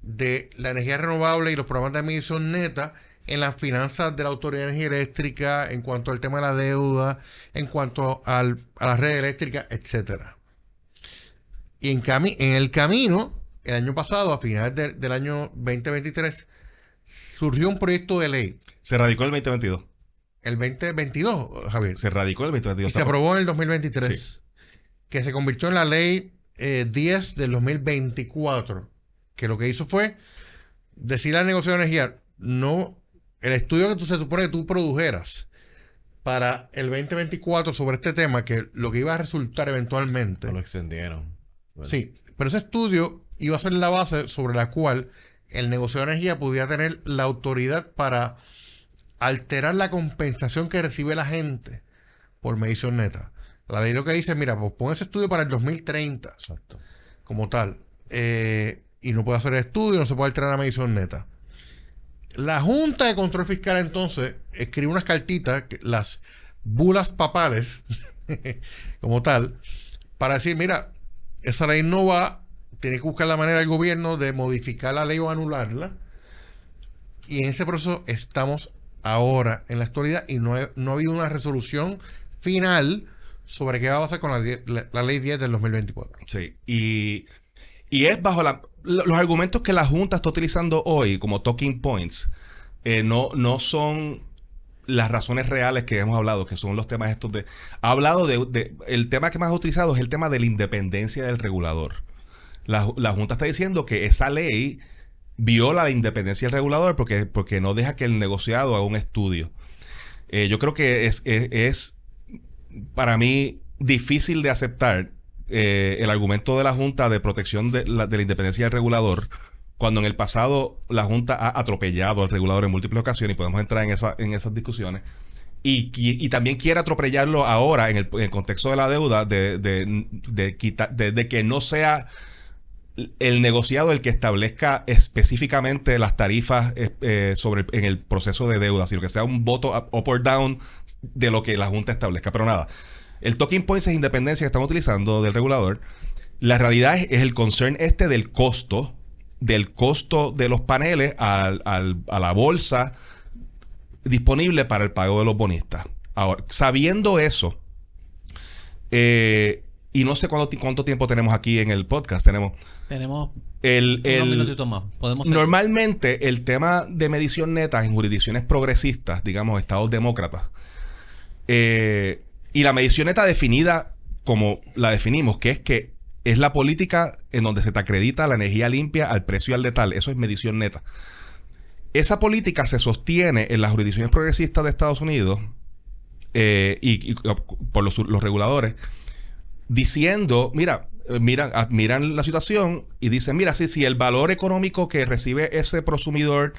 de la energía renovable y los programas de medición neta en las finanzas de la Autoridad de Energía Eléctrica, en cuanto al tema de la deuda, en cuanto a la red eléctrica, etcétera. Y en el camino, el año pasado, a finales del año 2023, surgió un proyecto de ley. Se radicó en el 2022. El 2022, Javier. Se radicó en el 2022. Y se aprobó en el 2023. Sí. Que se convirtió en la ley 10 del 2024. Que lo que hizo fue decirle al negociado de energía, no, el estudio que se supone que tú produjeras para el 2024 sobre este tema, que lo que iba a resultar eventualmente. No lo extendieron. Bueno. Sí, pero ese estudio iba a ser la base sobre la cual el negociado de energía pudiera tener la autoridad para alterar la compensación que recibe la gente por medición neta. La ley lo que dice, mira, pues pon ese estudio para el 2030. Exacto. Como tal. Y no puede hacer el estudio, no se puede alterar la medición neta. La Junta de Control Fiscal entonces escribe unas cartitas, las bulas papales, como tal, para decir, mira, esa ley no va, tiene que buscar la manera del gobierno de modificar la ley o anularla. Y en ese proceso estamos ahora, en la actualidad, y no ha habido una resolución final sobre qué va a pasar con la ley 10 del 2024. Sí, y es bajo los argumentos que la Junta está utilizando hoy como talking points, no son las razones reales que hemos hablado, que son los temas estos de... Ha hablado el tema que más ha utilizado es el tema de la independencia del regulador. La Junta está diciendo que esa ley viola la independencia del regulador porque no deja que el negociado haga un estudio. Yo creo que es para mí difícil de aceptar el argumento de la Junta de protección de la independencia del regulador, cuando en el pasado la Junta ha atropellado al regulador en múltiples ocasiones, y podemos entrar en esas discusiones, y también quiere atropellarlo ahora en el contexto de la deuda, de que no sea el negociado el que establezca específicamente las tarifas en el proceso de deuda, sino que sea un voto up or down de lo que la Junta establezca. Pero nada, el talking point es independencia que están utilizando del regulador. La realidad es el concern del costo de los paneles a la bolsa disponible para el pago de los bonistas. Ahora, sabiendo eso, y no sé cuánto tiempo tenemos aquí en el podcast. Tenemos unos minutitos más. Normalmente el tema de medición neta en jurisdicciones progresistas, digamos estados demócratas, y la medición neta definida como la definimos, que es la política en donde se te acredita la energía limpia al precio y al detal. Eso es medición neta. Esa política se sostiene en las jurisdicciones progresistas de Estados Unidos y por los reguladores, diciendo, miran la situación y dicen, mira, si el valor económico que recibe ese prosumidor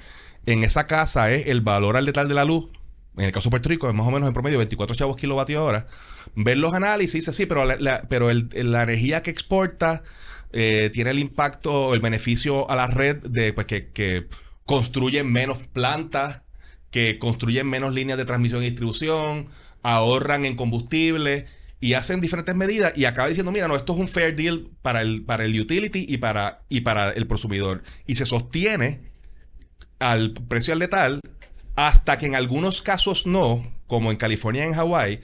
en esa casa es el valor al detal de la luz, en el caso de Puerto Rico es más o menos en promedio 24 chavos kilovatio hora. Ver los análisis, dice sí, pero la energía que exporta tiene el impacto, el beneficio a la red de pues, que construyen menos plantas, que construyen menos líneas de transmisión y distribución, ahorran en combustible y hacen diferentes medidas y acaba diciendo, mira, no, esto es un fair deal para el utility y para el consumidor. Y se sostiene al precio al letal hasta que en algunos casos no, como en California y en Hawái,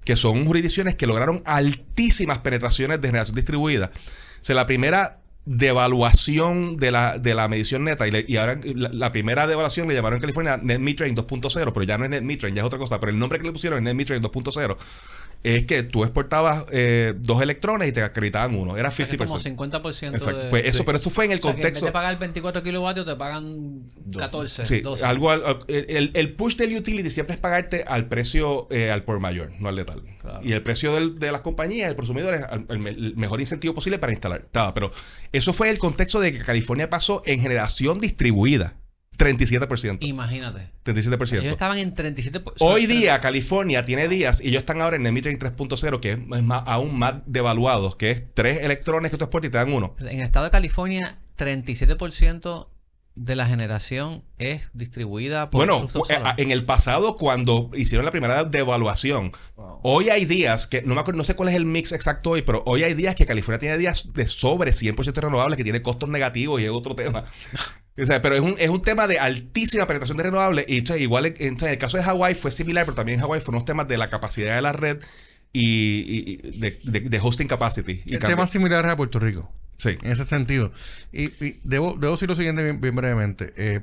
que son jurisdicciones que lograron altísimas penetraciones de generación distribuida. O sea, la primera devaluación de la medición neta y ahora la primera devaluación le llamaron en California Net Metering 2.0, pero ya no es Net Metering, ya es otra cosa, pero el nombre que le pusieron es Net Metering 2.0 es que tú exportabas 2 electrones y te acreditaban uno. Era 50%. Como 50%. Exacto. Pues eso, sí. Pero eso fue en el contexto. Que en vez de pagar 24 kilovatios, te pagan 14, sí, 12. El push del utility siempre es pagarte al precio al por mayor, no al letal. Claro. Y el precio de las compañías, el consumidor, es el mejor incentivo posible para instalar. Claro, pero eso fue el contexto de que California pasó en generación distribuida. 37%. Imagínate. 37%. Ellos estaban en 37%. Hoy día California tiene días y ellos están ahora en Net Metering 3.0, que es aún más devaluados, que es 3 electrones que tú exportas y te dan uno. En el estado de California, 37% de la generación es distribuida por en el pasado, cuando hicieron la primera devaluación, hoy hay días que no me acuerdo, no sé cuál es el mix exacto hoy, pero hoy hay días que California tiene días de sobre 100% renovables que tiene costos negativos y es otro tema. O sea, pero es un tema de altísima penetración de renovables. Y entonces, igual en el caso de Hawái fue similar, pero también en Hawái fueron unos temas de la capacidad de la red y de hosting capacity. El tema similar a Puerto Rico. Sí. En ese sentido. Y debo decir lo siguiente bien brevemente.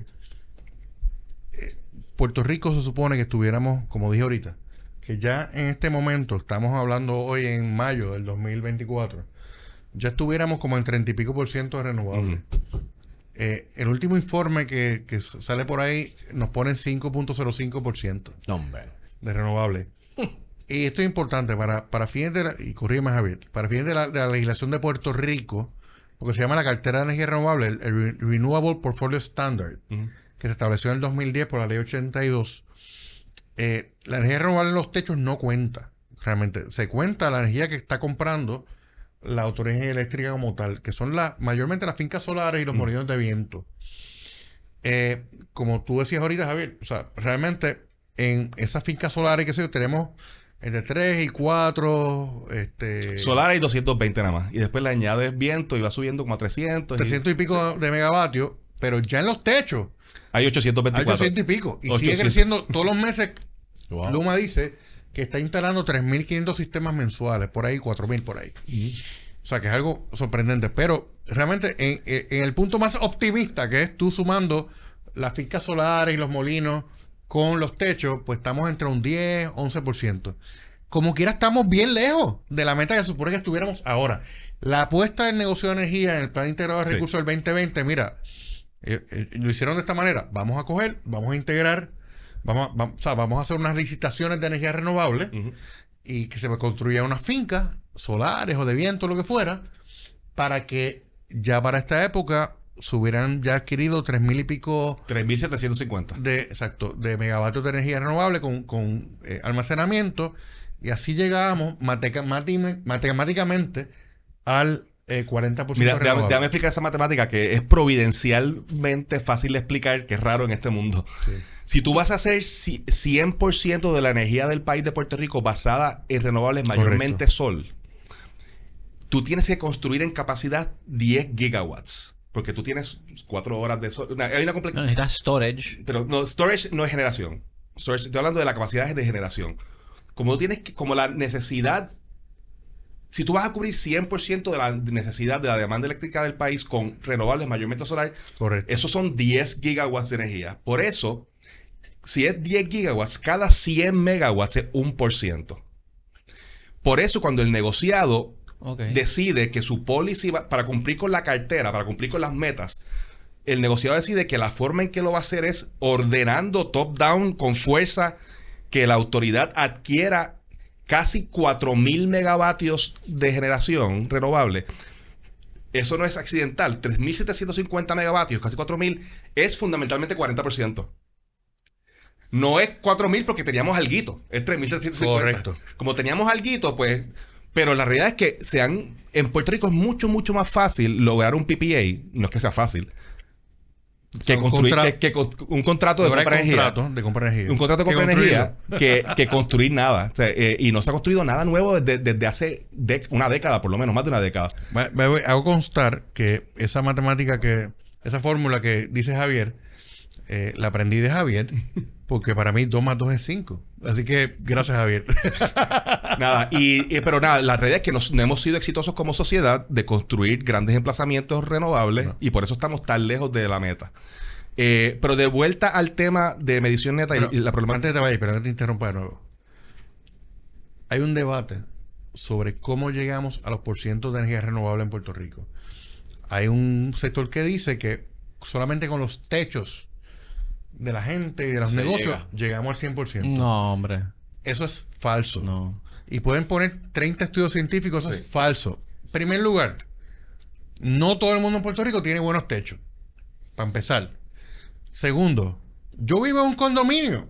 Puerto Rico se supone que estuviéramos, como dije ahorita, que ya en este momento, estamos hablando hoy en mayo del 2024, ya estuviéramos como en 30 y pico % de renovables. El último informe que sale por ahí nos pone en 5.05% de renovables. Y esto es importante para fines de y corrígeme, Javier, para fines de la legislación de Puerto Rico, porque se llama la cartera de energía renovable, el Renewable Portfolio Standard, que se estableció en el 2010 por la ley 82. La energía renovable en los techos no cuenta. Realmente se cuenta la energía que está comprando la autoridad eléctrica como tal, que son mayormente las fincas solares y los molinos de viento. Como tú decías ahorita, Javier, o sea, realmente en esas fincas solares, qué sé yo, tenemos entre 3 y 4 solar hay 220 nada más. Y después le añades viento y va subiendo como a 300. 300 y pico de megavatios. Pero ya en los techos hay 824. Hay 800 y pico. Y 800. sigue creciendo todos los meses. Wow. Luma dice que está instalando 3.500 sistemas mensuales. Por ahí, 4.000 por ahí. O sea, que es algo sorprendente. Pero realmente en el punto más optimista, que es tú sumando las fincas solares y los molinos con los techos, pues estamos entre un 10, 11%. Como quiera, estamos bien lejos de la meta que se supone que estuviéramos ahora. La apuesta del negocio de energía en el Plan Integrado de Recursos del 2020, mira, lo hicieron de esta manera. Vamos a coger, vamos a integrar, vamos a hacer unas licitaciones de energía renovable y que se construyan unas fincas solares o de viento, lo que fuera, para que ya para esta época se hubieran ya adquirido 3.000 y pico 3.750 de megavatios de energía renovable con almacenamiento, y así llegábamos matemáticamente al 40%. Mira, déjame explicar esa matemática que es providencialmente fácil de explicar, que es raro en este mundo. Sí. Si tú vas a hacer 100% de la energía del país de Puerto Rico basada en renovables, mayormente sol, tú tienes que construir en capacidad 10 gigawatts. Porque tú tienes 4 horas de sol. Hay una complejidad. Necesitas storage. Pero no, storage no es generación. Storage, estoy hablando de la capacidad de generación. Como tú tienes como la necesidad. Si tú vas a cubrir 100% de la necesidad de la demanda eléctrica del país con renovables, mayormente solar, correcto, esos son 10 gigawatts de energía. Por eso, si es 10 gigawatts, cada 100 megawatts es 1%. Por eso, cuando el negociado decide que su policy para cumplir con la cartera, para cumplir con las metas, el negociado decide que la forma en que lo va a hacer es ordenando top-down con fuerza que la autoridad adquiera casi 4.000 megavatios de generación renovable. Eso no es accidental. 3.750 megavatios, casi 4.000, es fundamentalmente 40%. No es 4.000 porque teníamos alguito. Es 3.750. Correcto. Como teníamos alguito, pues... Pero la realidad es que en Puerto Rico es mucho, mucho más fácil lograr un PPA. No es que sea fácil. Que Un construir un contrato de lograr compra de energía. de compra de energía. Un contrato de Que compra de energía construirlo. que construir nada. O sea, y no se ha construido nada nuevo desde hace una década, por lo menos, más de una década. Hago constar que esa matemática esa fórmula que dice Javier, la aprendí de Javier, porque para mí 2 más 2 es 5. Así que gracias, Javier. Nada, pero nada, la realidad es que no hemos sido exitosos como sociedad de construir grandes emplazamientos renovables y por eso estamos tan lejos de la meta. Pero de vuelta al tema de medición neta Pero, y la problemática. antes de te vayas, pero antes te interrumpa de nuevo. Hay un debate sobre cómo llegamos a los porcientos de energía renovable en Puerto Rico. Hay un sector que dice que solamente con los techos de la gente y de los Se negocios llega. llegamos al 100%. No, hombre. Eso es falso. No. Y pueden poner 30 estudios científicos, eso es falso. En primer lugar, no todo el mundo en Puerto Rico tiene buenos techos. Para empezar. Segundo, yo vivo en un condominio.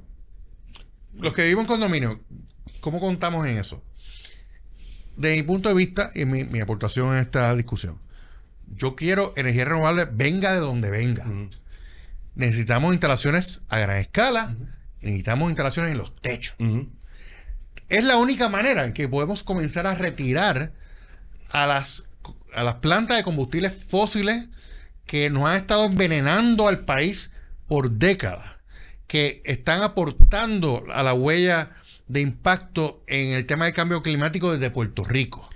Los que viven en condominio, ¿cómo contamos en eso? Desde mi punto de vista y mi aportación en esta discusión, yo quiero energía renovable, venga de donde venga. Necesitamos instalaciones a gran escala, necesitamos instalaciones en los techos. Es la única manera en que podemos comenzar a retirar a las plantas de combustibles fósiles que nos han estado envenenando al país por décadas, que están aportando a la huella de impacto en el tema del cambio climático desde Puerto Rico.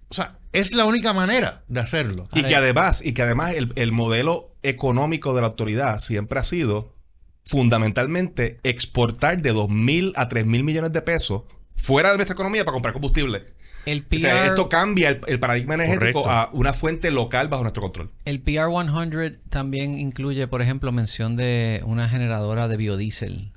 O sea, es la única manera de hacerlo. Y que además el modelo económico de la autoridad siempre ha sido fundamentalmente exportar de 2.000 a 3.000 millones de pesos fuera de nuestra economía para comprar combustible. El O sea, PR, esto cambia el paradigma energético Correcto. a una fuente local bajo nuestro control. el PR 100 también incluye, por ejemplo, mención de una generadora de biodiesel.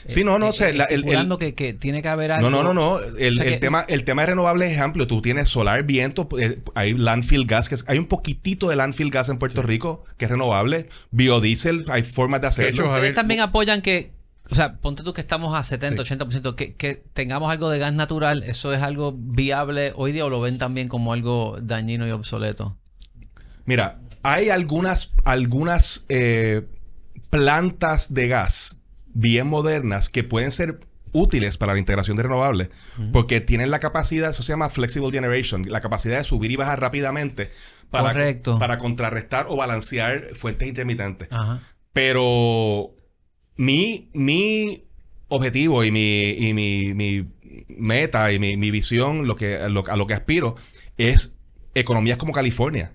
Sí, no, o sea, Estipulando que tiene que haber algo. No. El O sea que- tema de renovables es amplio. Tú tienes solar, viento, hay landfill gas, hay un poquitito de landfill gas en Puerto Rico que es renovable. Biodiesel, hay formas de hacerlo. hecho, Ustedes Javier, también apoyan que, o sea, ponte tú que estamos a 70, 80%, que tengamos algo de gas natural, ¿eso es algo viable hoy día o lo ven también como algo dañino y obsoleto? Mira, hay algunas plantas de gas bien modernas que pueden ser útiles para la integración de renovables porque tienen la capacidad, eso se llama flexible generation, la capacidad de subir y bajar rápidamente Correcto. para contrarrestar o balancear fuentes intermitentes. Ajá. Pero mi objetivo y mi meta y mi visión, a lo que aspiro, es economías como California.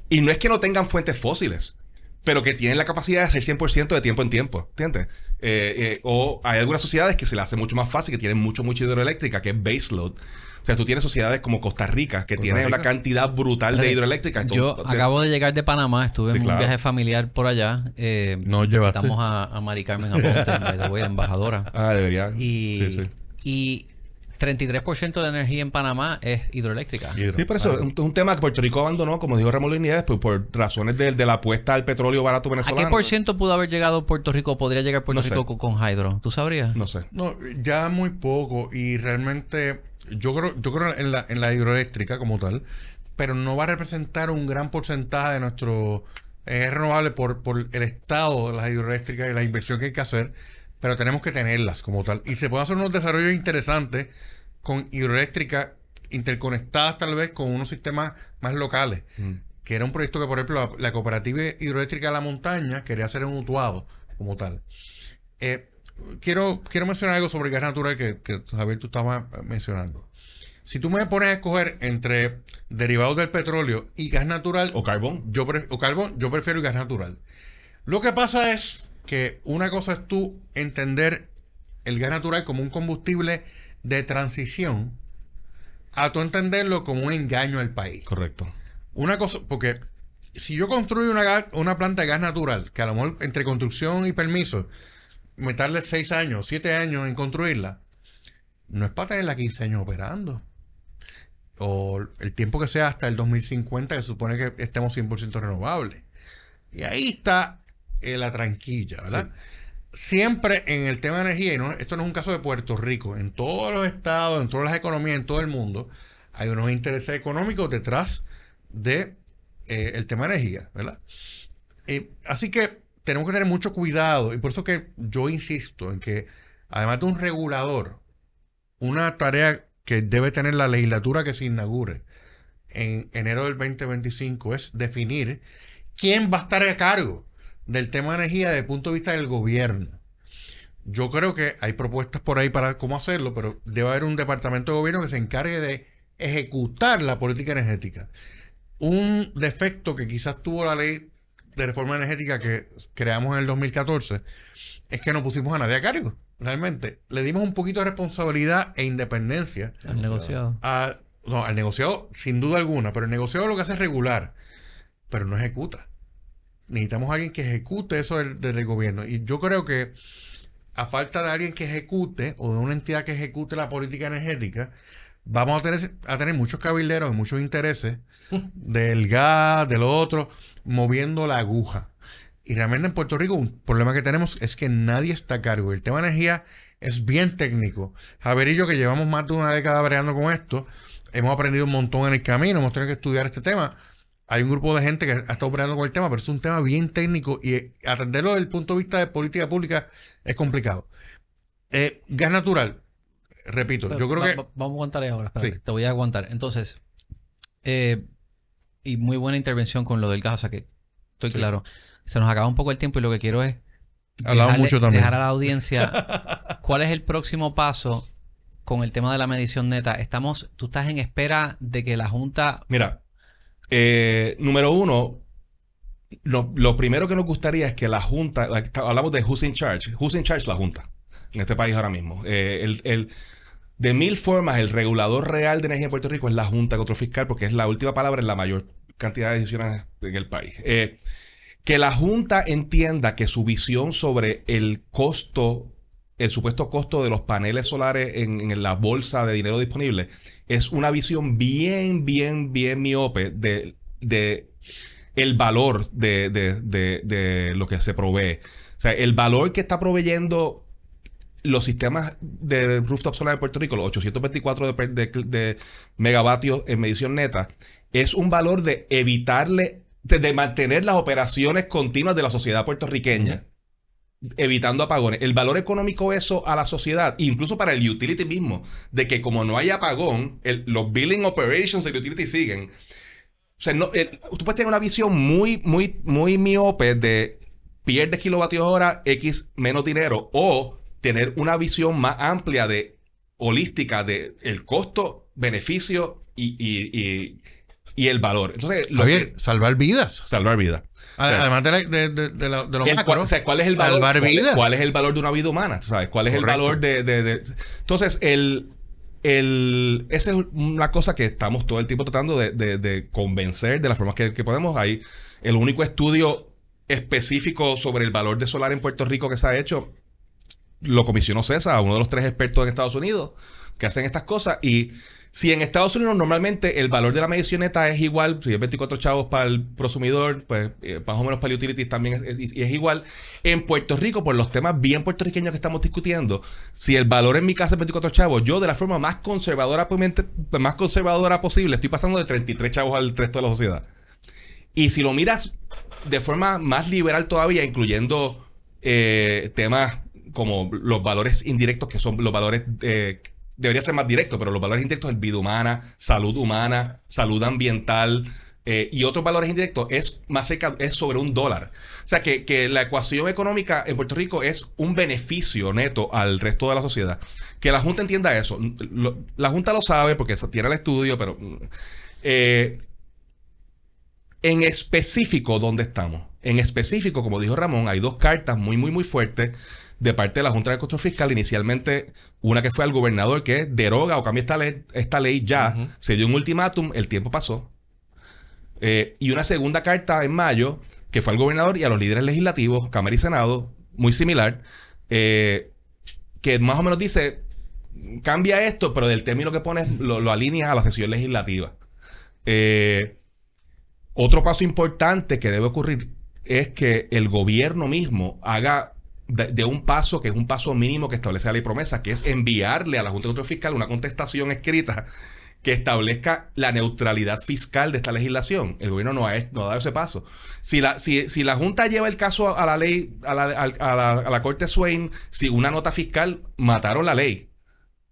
Y no es que no tengan fuentes fósiles, pero que tienen la capacidad de hacer 100% de tiempo en tiempo, ¿entiendes? O hay algunas sociedades que se les hace mucho más fácil, que tienen mucho hidroeléctrica, que es baseload. O sea, tú tienes sociedades como Costa Rica, que tienen una cantidad brutal de hidroeléctrica. Yo acabo de llegar de Panamá, estuve Sí, en claro. un viaje familiar por allá. No llevaste. Estamos a Mari Carmen Aponte, by the way, embajadora. Debería. Y, Sí, sí. y 33% de energía en Panamá es hidroeléctrica. Sí, por eso es un tema que Puerto Rico abandonó, como dijo Ramón Luis Nieves, pues, por razones de la apuesta al petróleo barato ¿A venezolano. qué por ciento pudo haber llegado Puerto Rico, podría llegar Puerto No sé. Rico con hydro? ¿Tú sabrías? No sé. No, ya muy poco. Y realmente, yo creo en la hidroeléctrica como tal, pero no va a representar un gran porcentaje de nuestro renovable por el estado de las hidroeléctricas y la inversión que hay que hacer, pero tenemos que tenerlas como tal. Y se pueden hacer unos desarrollos interesantes con hidroeléctricas interconectadas tal vez con unos sistemas más locales. Que era un proyecto que, por ejemplo, la Cooperativa Hidroeléctrica de la Montaña quería hacer en Utuado como tal. Quiero mencionar algo sobre el gas natural que Javier, tú estabas mencionando. Si tú me pones a escoger entre derivados del petróleo y gas natural O carbón. o carbón, yo prefiero el gas natural. Lo que pasa es que una cosa es tú entender el gas natural como un combustible de transición a tú entenderlo como un engaño al país. Correcto. Una cosa, porque si yo construyo una planta de gas natural, que a lo mejor entre construcción y permiso me tarde 6 años, 7 años en construirla, no es para tenerla 15 años operando. O el tiempo que sea hasta el 2050, que se supone que estemos 100% renovables. Y ahí está la tranquilla, ¿verdad? siempre en el tema de energía, y esto no es un caso de Puerto Rico, en todos los estados, en todas las economías, en todo el mundo, hay unos intereses económicos detrás de el tema de energía, ¿verdad? Así que tenemos que tener mucho cuidado, y por eso que yo insisto en que, además de un regulador, una tarea que debe tener la legislatura que se inaugure en enero del 2025 es definir quién va a estar a cargo del tema de energía desde el punto de vista del gobierno. Yo creo que hay propuestas por ahí para cómo hacerlo, pero debe haber un departamento de gobierno que se encargue de ejecutar la política energética. Un defecto que quizás tuvo la ley de reforma energética que creamos en el 2014 es que no pusimos a nadie a cargo. Realmente le dimos un poquito de responsabilidad e independencia Al negociado. al negociado, sin duda alguna, pero el negociado lo que hace es regular, pero no ejecuta. Necesitamos a alguien que ejecute eso del gobierno. Y yo creo que a falta de alguien que ejecute o de una entidad que ejecute la política energética, vamos a tener muchos cabilderos y muchos intereses del gas, de lo otro, moviendo la aguja. Y realmente en Puerto Rico un problema que tenemos es que nadie está a cargo. El tema de energía es bien técnico. Javier y yo, que llevamos más de una década bregando con esto, hemos aprendido un montón en el camino, hemos tenido que estudiar este tema. Hay un grupo de gente que ha estado operando con el tema, pero es un tema bien técnico y atenderlo desde el punto de vista de política pública es complicado. Gas natural, repito, Pero yo creo que... Vamos a aguantar ahí ahora. Espérate, Sí. te voy a aguantar. Entonces, y muy buena intervención con lo del gas, o sea que estoy Sí. claro. Se nos acaba un poco el tiempo y lo que quiero es Hablamos mucho también. dejar a la audiencia cuál es el próximo paso con el tema de la medición neta. Tú estás en espera de que la Junta... Mira, número uno, lo primero que nos gustaría es que la Junta, hablamos de who's in charge la Junta en este país ahora mismo. De mil formas, el regulador real de energía en Puerto Rico es la Junta de Control Fiscal porque es la última palabra en la mayor cantidad de decisiones en el país. Que la Junta entienda que su visión sobre el supuesto costo de los paneles solares en la bolsa de dinero disponible es una visión bien miope de el valor de lo que se provee. O sea, el valor que está proveyendo los sistemas de rooftop solar en Puerto Rico, los 824 de megavatios en medición neta, es un valor de de mantener las operaciones continuas de la sociedad puertorriqueña, evitando apagones. El valor económico eso a la sociedad, incluso para el utility mismo, de que como no hay apagón, los billing operations del utility siguen. O sea, tú puedes tener una visión muy miope de pierdes kilovatios hora, X menos dinero, o tener una visión más amplia holística de el costo, beneficio y el valor. Entonces, Javier, salvar vidas. salvar vida. Además de los macros. O sea, ¿cuál es el valor? Salvar vidas. ¿Cuál es el valor de una vida humana? ¿Sabes? ¿Cuál es Correcto. el valor de... Entonces, esa es una cosa que estamos todo el tiempo tratando de convencer de las formas que podemos. Hay el único estudio específico sobre el valor de solar en Puerto Rico que se ha hecho, lo comisionó César, uno de los 3 expertos en Estados Unidos que hacen estas cosas. Y si en Estados Unidos normalmente el valor de la medición neta es igual, si es 24 chavos para el prosumidor, pues más o menos para el utilities también es igual. En Puerto Rico, por los temas bien puertorriqueños que estamos discutiendo, si el valor en mi casa es 24 chavos, yo de la forma más conservadora posible estoy pasando de 33 chavos al resto de la sociedad. Y si lo miras de forma más liberal todavía, incluyendo temas como los valores indirectos, que son los valores... debería ser más directo, pero los valores indirectos es vida humana, salud ambiental y otros valores indirectos es más cerca, es sobre $1. O sea que la ecuación económica en Puerto Rico es un beneficio neto al resto de la sociedad. Que la Junta entienda eso. La Junta lo sabe porque tiene el estudio, pero en específico, ¿dónde estamos? En específico, como dijo Ramón, hay 2 cartas muy fuertes de parte de la Junta de Control Fiscal. Inicialmente, una que fue al gobernador, que es deroga o cambia esta ley ya. Uh-huh. Se dio un ultimátum, el tiempo pasó. Y una segunda carta en mayo, que fue al gobernador y a los líderes legislativos, Cámara y Senado, muy similar, que más o menos dice, cambia esto, pero del término que pones lo alineas a la sesión legislativa. Otro paso importante que debe ocurrir es que el gobierno mismo haga de un paso que es un paso mínimo que establece la ley promesa, que es enviarle a la Junta de Control Fiscal una contestación escrita que establezca la neutralidad fiscal de esta legislación. El gobierno no ha dado ese paso. Si la Junta lleva el caso a la ley, a la Corte Swain, si una nota fiscal, mataron la ley.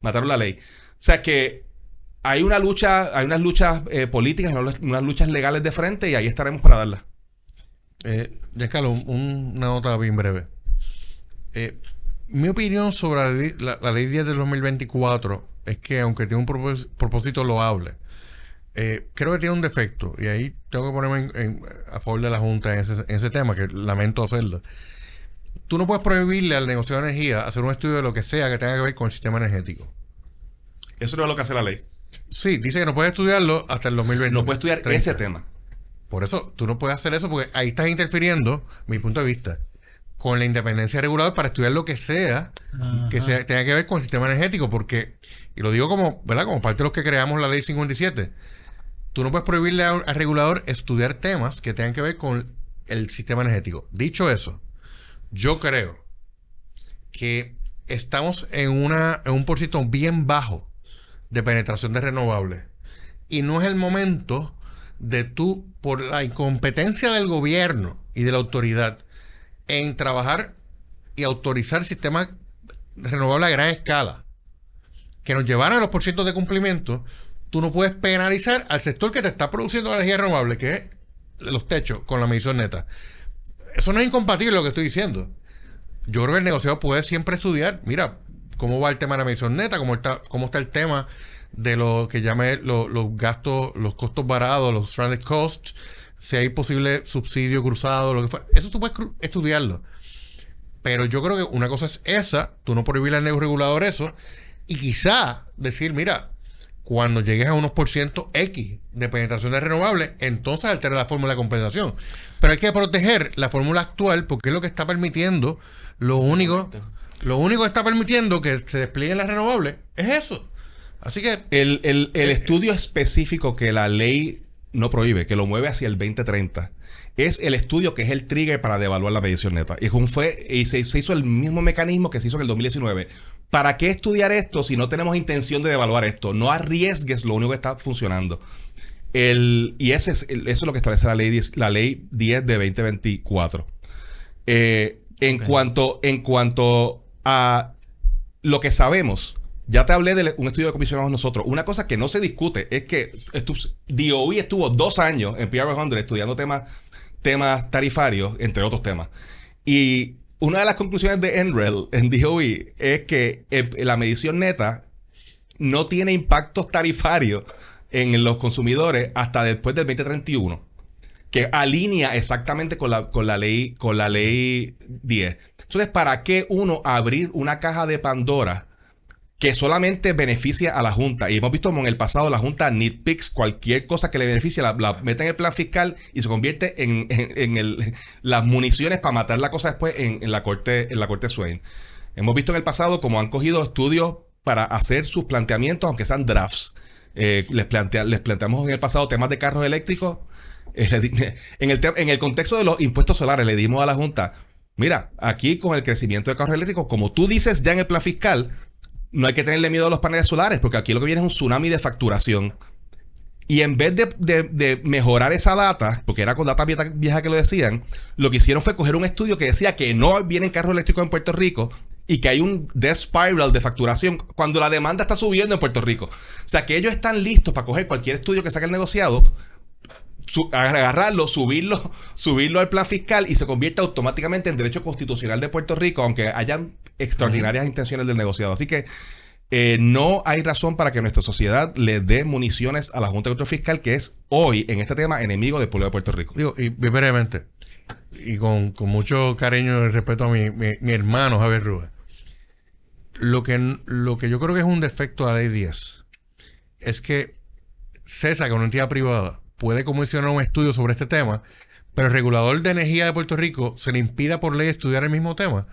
Mataron la ley. O sea que hay una lucha, hay unas luchas políticas, unas luchas legales de frente, y ahí estaremos para darlas. Giancarlo, una nota bien breve. Mi opinión sobre la ley 10 del 2024 es que, aunque tiene un propósito loable, creo que tiene un defecto, y ahí tengo que ponerme a favor de la Junta en ese tema, que lamento hacerlo. Tú no puedes prohibirle al negociado de energía hacer un estudio de lo que sea que tenga que ver con el sistema energético. Eso no es lo que hace la ley. Sí, dice que no puedes estudiarlo hasta el 2020. No puedes estudiar 30. ese tema. Por eso, tú no puedes hacer eso, porque ahí estás interfiriendo, mi punto de vista, con la independencia reguladora para estudiar lo que sea tenga que ver con el sistema energético, porque, y lo digo como, ¿verdad?, como parte de los que creamos la ley 57, tú no puedes prohibirle al regulador estudiar temas que tengan que ver con el sistema energético. Dicho eso, yo creo que estamos en un porcentaje bien bajo de penetración de renovables, y no es el momento de tú, por la incompetencia del gobierno y de la autoridad en trabajar y autorizar sistemas renovables a gran escala que nos llevaran a los porcientos de cumplimiento. Tú no puedes penalizar al sector que te está produciendo energía renovable, que es los techos, con la medición neta. Eso no es incompatible lo que estoy diciendo. Yo creo que el negociado puede siempre estudiar, mira, cómo va el tema de la medición neta, cómo está el tema de lo que llame los gastos, los costos varados, los stranded costs, si hay posible subsidio cruzado, lo que fuera. Eso tú puedes estudiarlo. Pero yo creo que una cosa es esa, tú no prohibir al regulador eso, y quizá decir, mira, cuando llegues a unos % X de penetración de renovables, entonces altera la fórmula de compensación. Pero hay que proteger la fórmula actual, porque es lo que está permitiendo, lo único que está permitiendo que se desplieguen las renovables es eso. Así que el estudio específico que la ley no prohíbe, que lo mueve hacia el 2030, es el estudio que es el trigger para devaluar la medición neta. Y se hizo el mismo mecanismo que se hizo en el 2019. ¿Para qué estudiar esto si no tenemos intención de devaluar esto? No arriesgues lo único que está funcionando. Y eso es lo que establece la ley 10 de 2024. En cuanto a lo que sabemos, ya te hablé de un estudio que comisionamos nosotros. Una cosa que no se discute es que DOE estuvo 2 años en PR100 estudiando temas tarifarios, entre otros temas. Y una de las conclusiones de NREL en DOE es que la medición neta no tiene impactos tarifarios en los consumidores hasta después del 2031, que alinea exactamente con la ley 10. Entonces, ¿para qué uno abrir una caja de Pandora que solamente beneficia a la Junta? Y hemos visto como en el pasado la Junta nitpicks cualquier cosa que le beneficie, la mete en el plan fiscal y se convierte en las municiones para matar la cosa después en la corte Swain. Hemos visto en el pasado como han cogido estudios para hacer sus planteamientos, aunque sean drafts. Les planteamos en el pasado temas de carros eléctricos. En el contexto de los impuestos solares le dimos a la Junta, mira, aquí con el crecimiento de carros eléctricos, como tú dices ya en el plan fiscal, no hay que tenerle miedo a los paneles solares, porque aquí lo que viene es un tsunami de facturación. Y en vez de mejorar esa data, porque era con data vieja que lo decían, lo que hicieron fue coger un estudio que decía que no vienen carros eléctricos en Puerto Rico y que hay un death spiral de facturación cuando la demanda está subiendo en Puerto Rico. O sea, que ellos están listos para coger cualquier estudio que saque el negociado, agarrarlo, subirlo al plan fiscal y se convierte automáticamente en derecho constitucional de Puerto Rico, aunque hayan extraordinarias intenciones del negociado. Así que no hay razón para que nuestra sociedad le dé municiones a la Junta de Control Fiscal, que es hoy, en este tema, enemigo del pueblo de Puerto Rico. Digo, y brevemente, y con mucho cariño y respeto a mi hermano Javier Rubén, lo que yo creo que es un defecto de la ley 10 es que CESA, que es una entidad privada, puede comisionar un estudio sobre este tema, pero el regulador de energía de Puerto Rico se le impida por ley estudiar el mismo tema.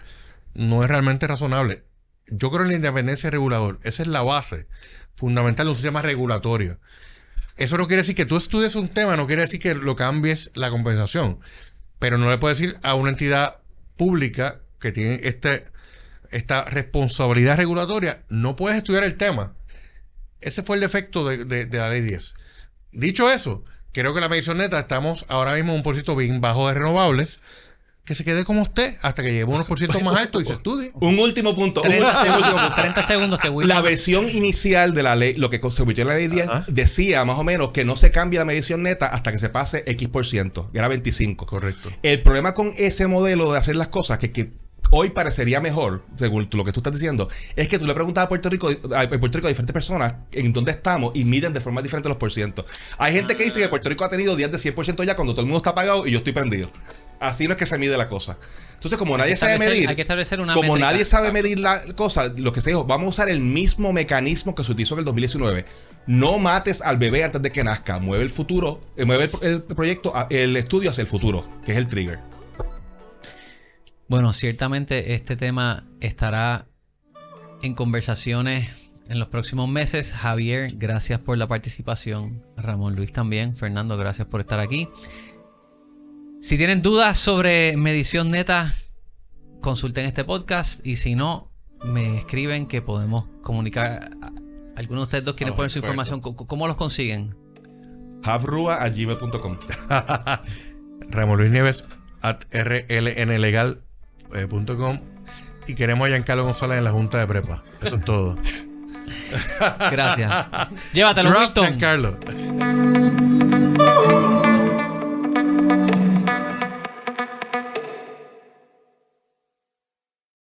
No es realmente razonable. Yo creo en la independencia del regulador. Esa es la base fundamental de un sistema regulatorio. Eso no quiere decir que tú estudies un tema, no quiere decir que lo cambies la compensación. Pero no le puedes decir a una entidad pública que tienen esta responsabilidad regulatoria, no puedes estudiar el tema. Ese fue el defecto de la ley 10. Dicho eso, creo que la medición neta estamos ahora mismo en un porcentaje bien bajo de renovables. Que se quede como usted hasta que llegue a unos porcientos más altos y se estudie. Un último punto. 30 segundos que Will. La versión inicial de la ley, lo que se convirtió en la ley 10, decía más o menos que no se cambia la medición neta hasta que se pase X%, que era 25. Correcto. El problema con ese modelo de hacer las cosas, que hoy parecería mejor, según lo que tú estás diciendo, es que tú le preguntas a Puerto Rico a diferentes personas en dónde estamos y miden de forma diferente los porcientos. Hay gente que dice que Puerto Rico ha tenido días de 100% ya cuando todo el mundo está pagado y yo estoy prendido. Así no es que se mide la cosa. Entonces, como nadie sabe medir, hay que establecer una como métrica. nadie sabe medir la cosa, lo que se dijo, vamos a usar el mismo mecanismo que se utilizó en el 2019. No mates al bebé antes de que nazca. Mueve el futuro, mueve el proyecto, el estudio hacia el futuro, que es el trigger. Bueno, ciertamente este tema estará en conversaciones en los próximos meses. Javier, gracias por la participación. Ramón Luis también. Fernando, gracias por estar aquí. Si tienen dudas sobre medición neta, consulten este podcast. Y si no, me escriben que podemos comunicar. ¿Alguno de ustedes dos quieren poner su información? ¿Cómo los consiguen? javrua@gmail.com. Ramón Luis Nieves @rlnlegal.com y queremos a Giancarlo González en la Junta de Prepa. Eso es todo. Gracias. Llévatelo, Draft Wilton. Giancarlo.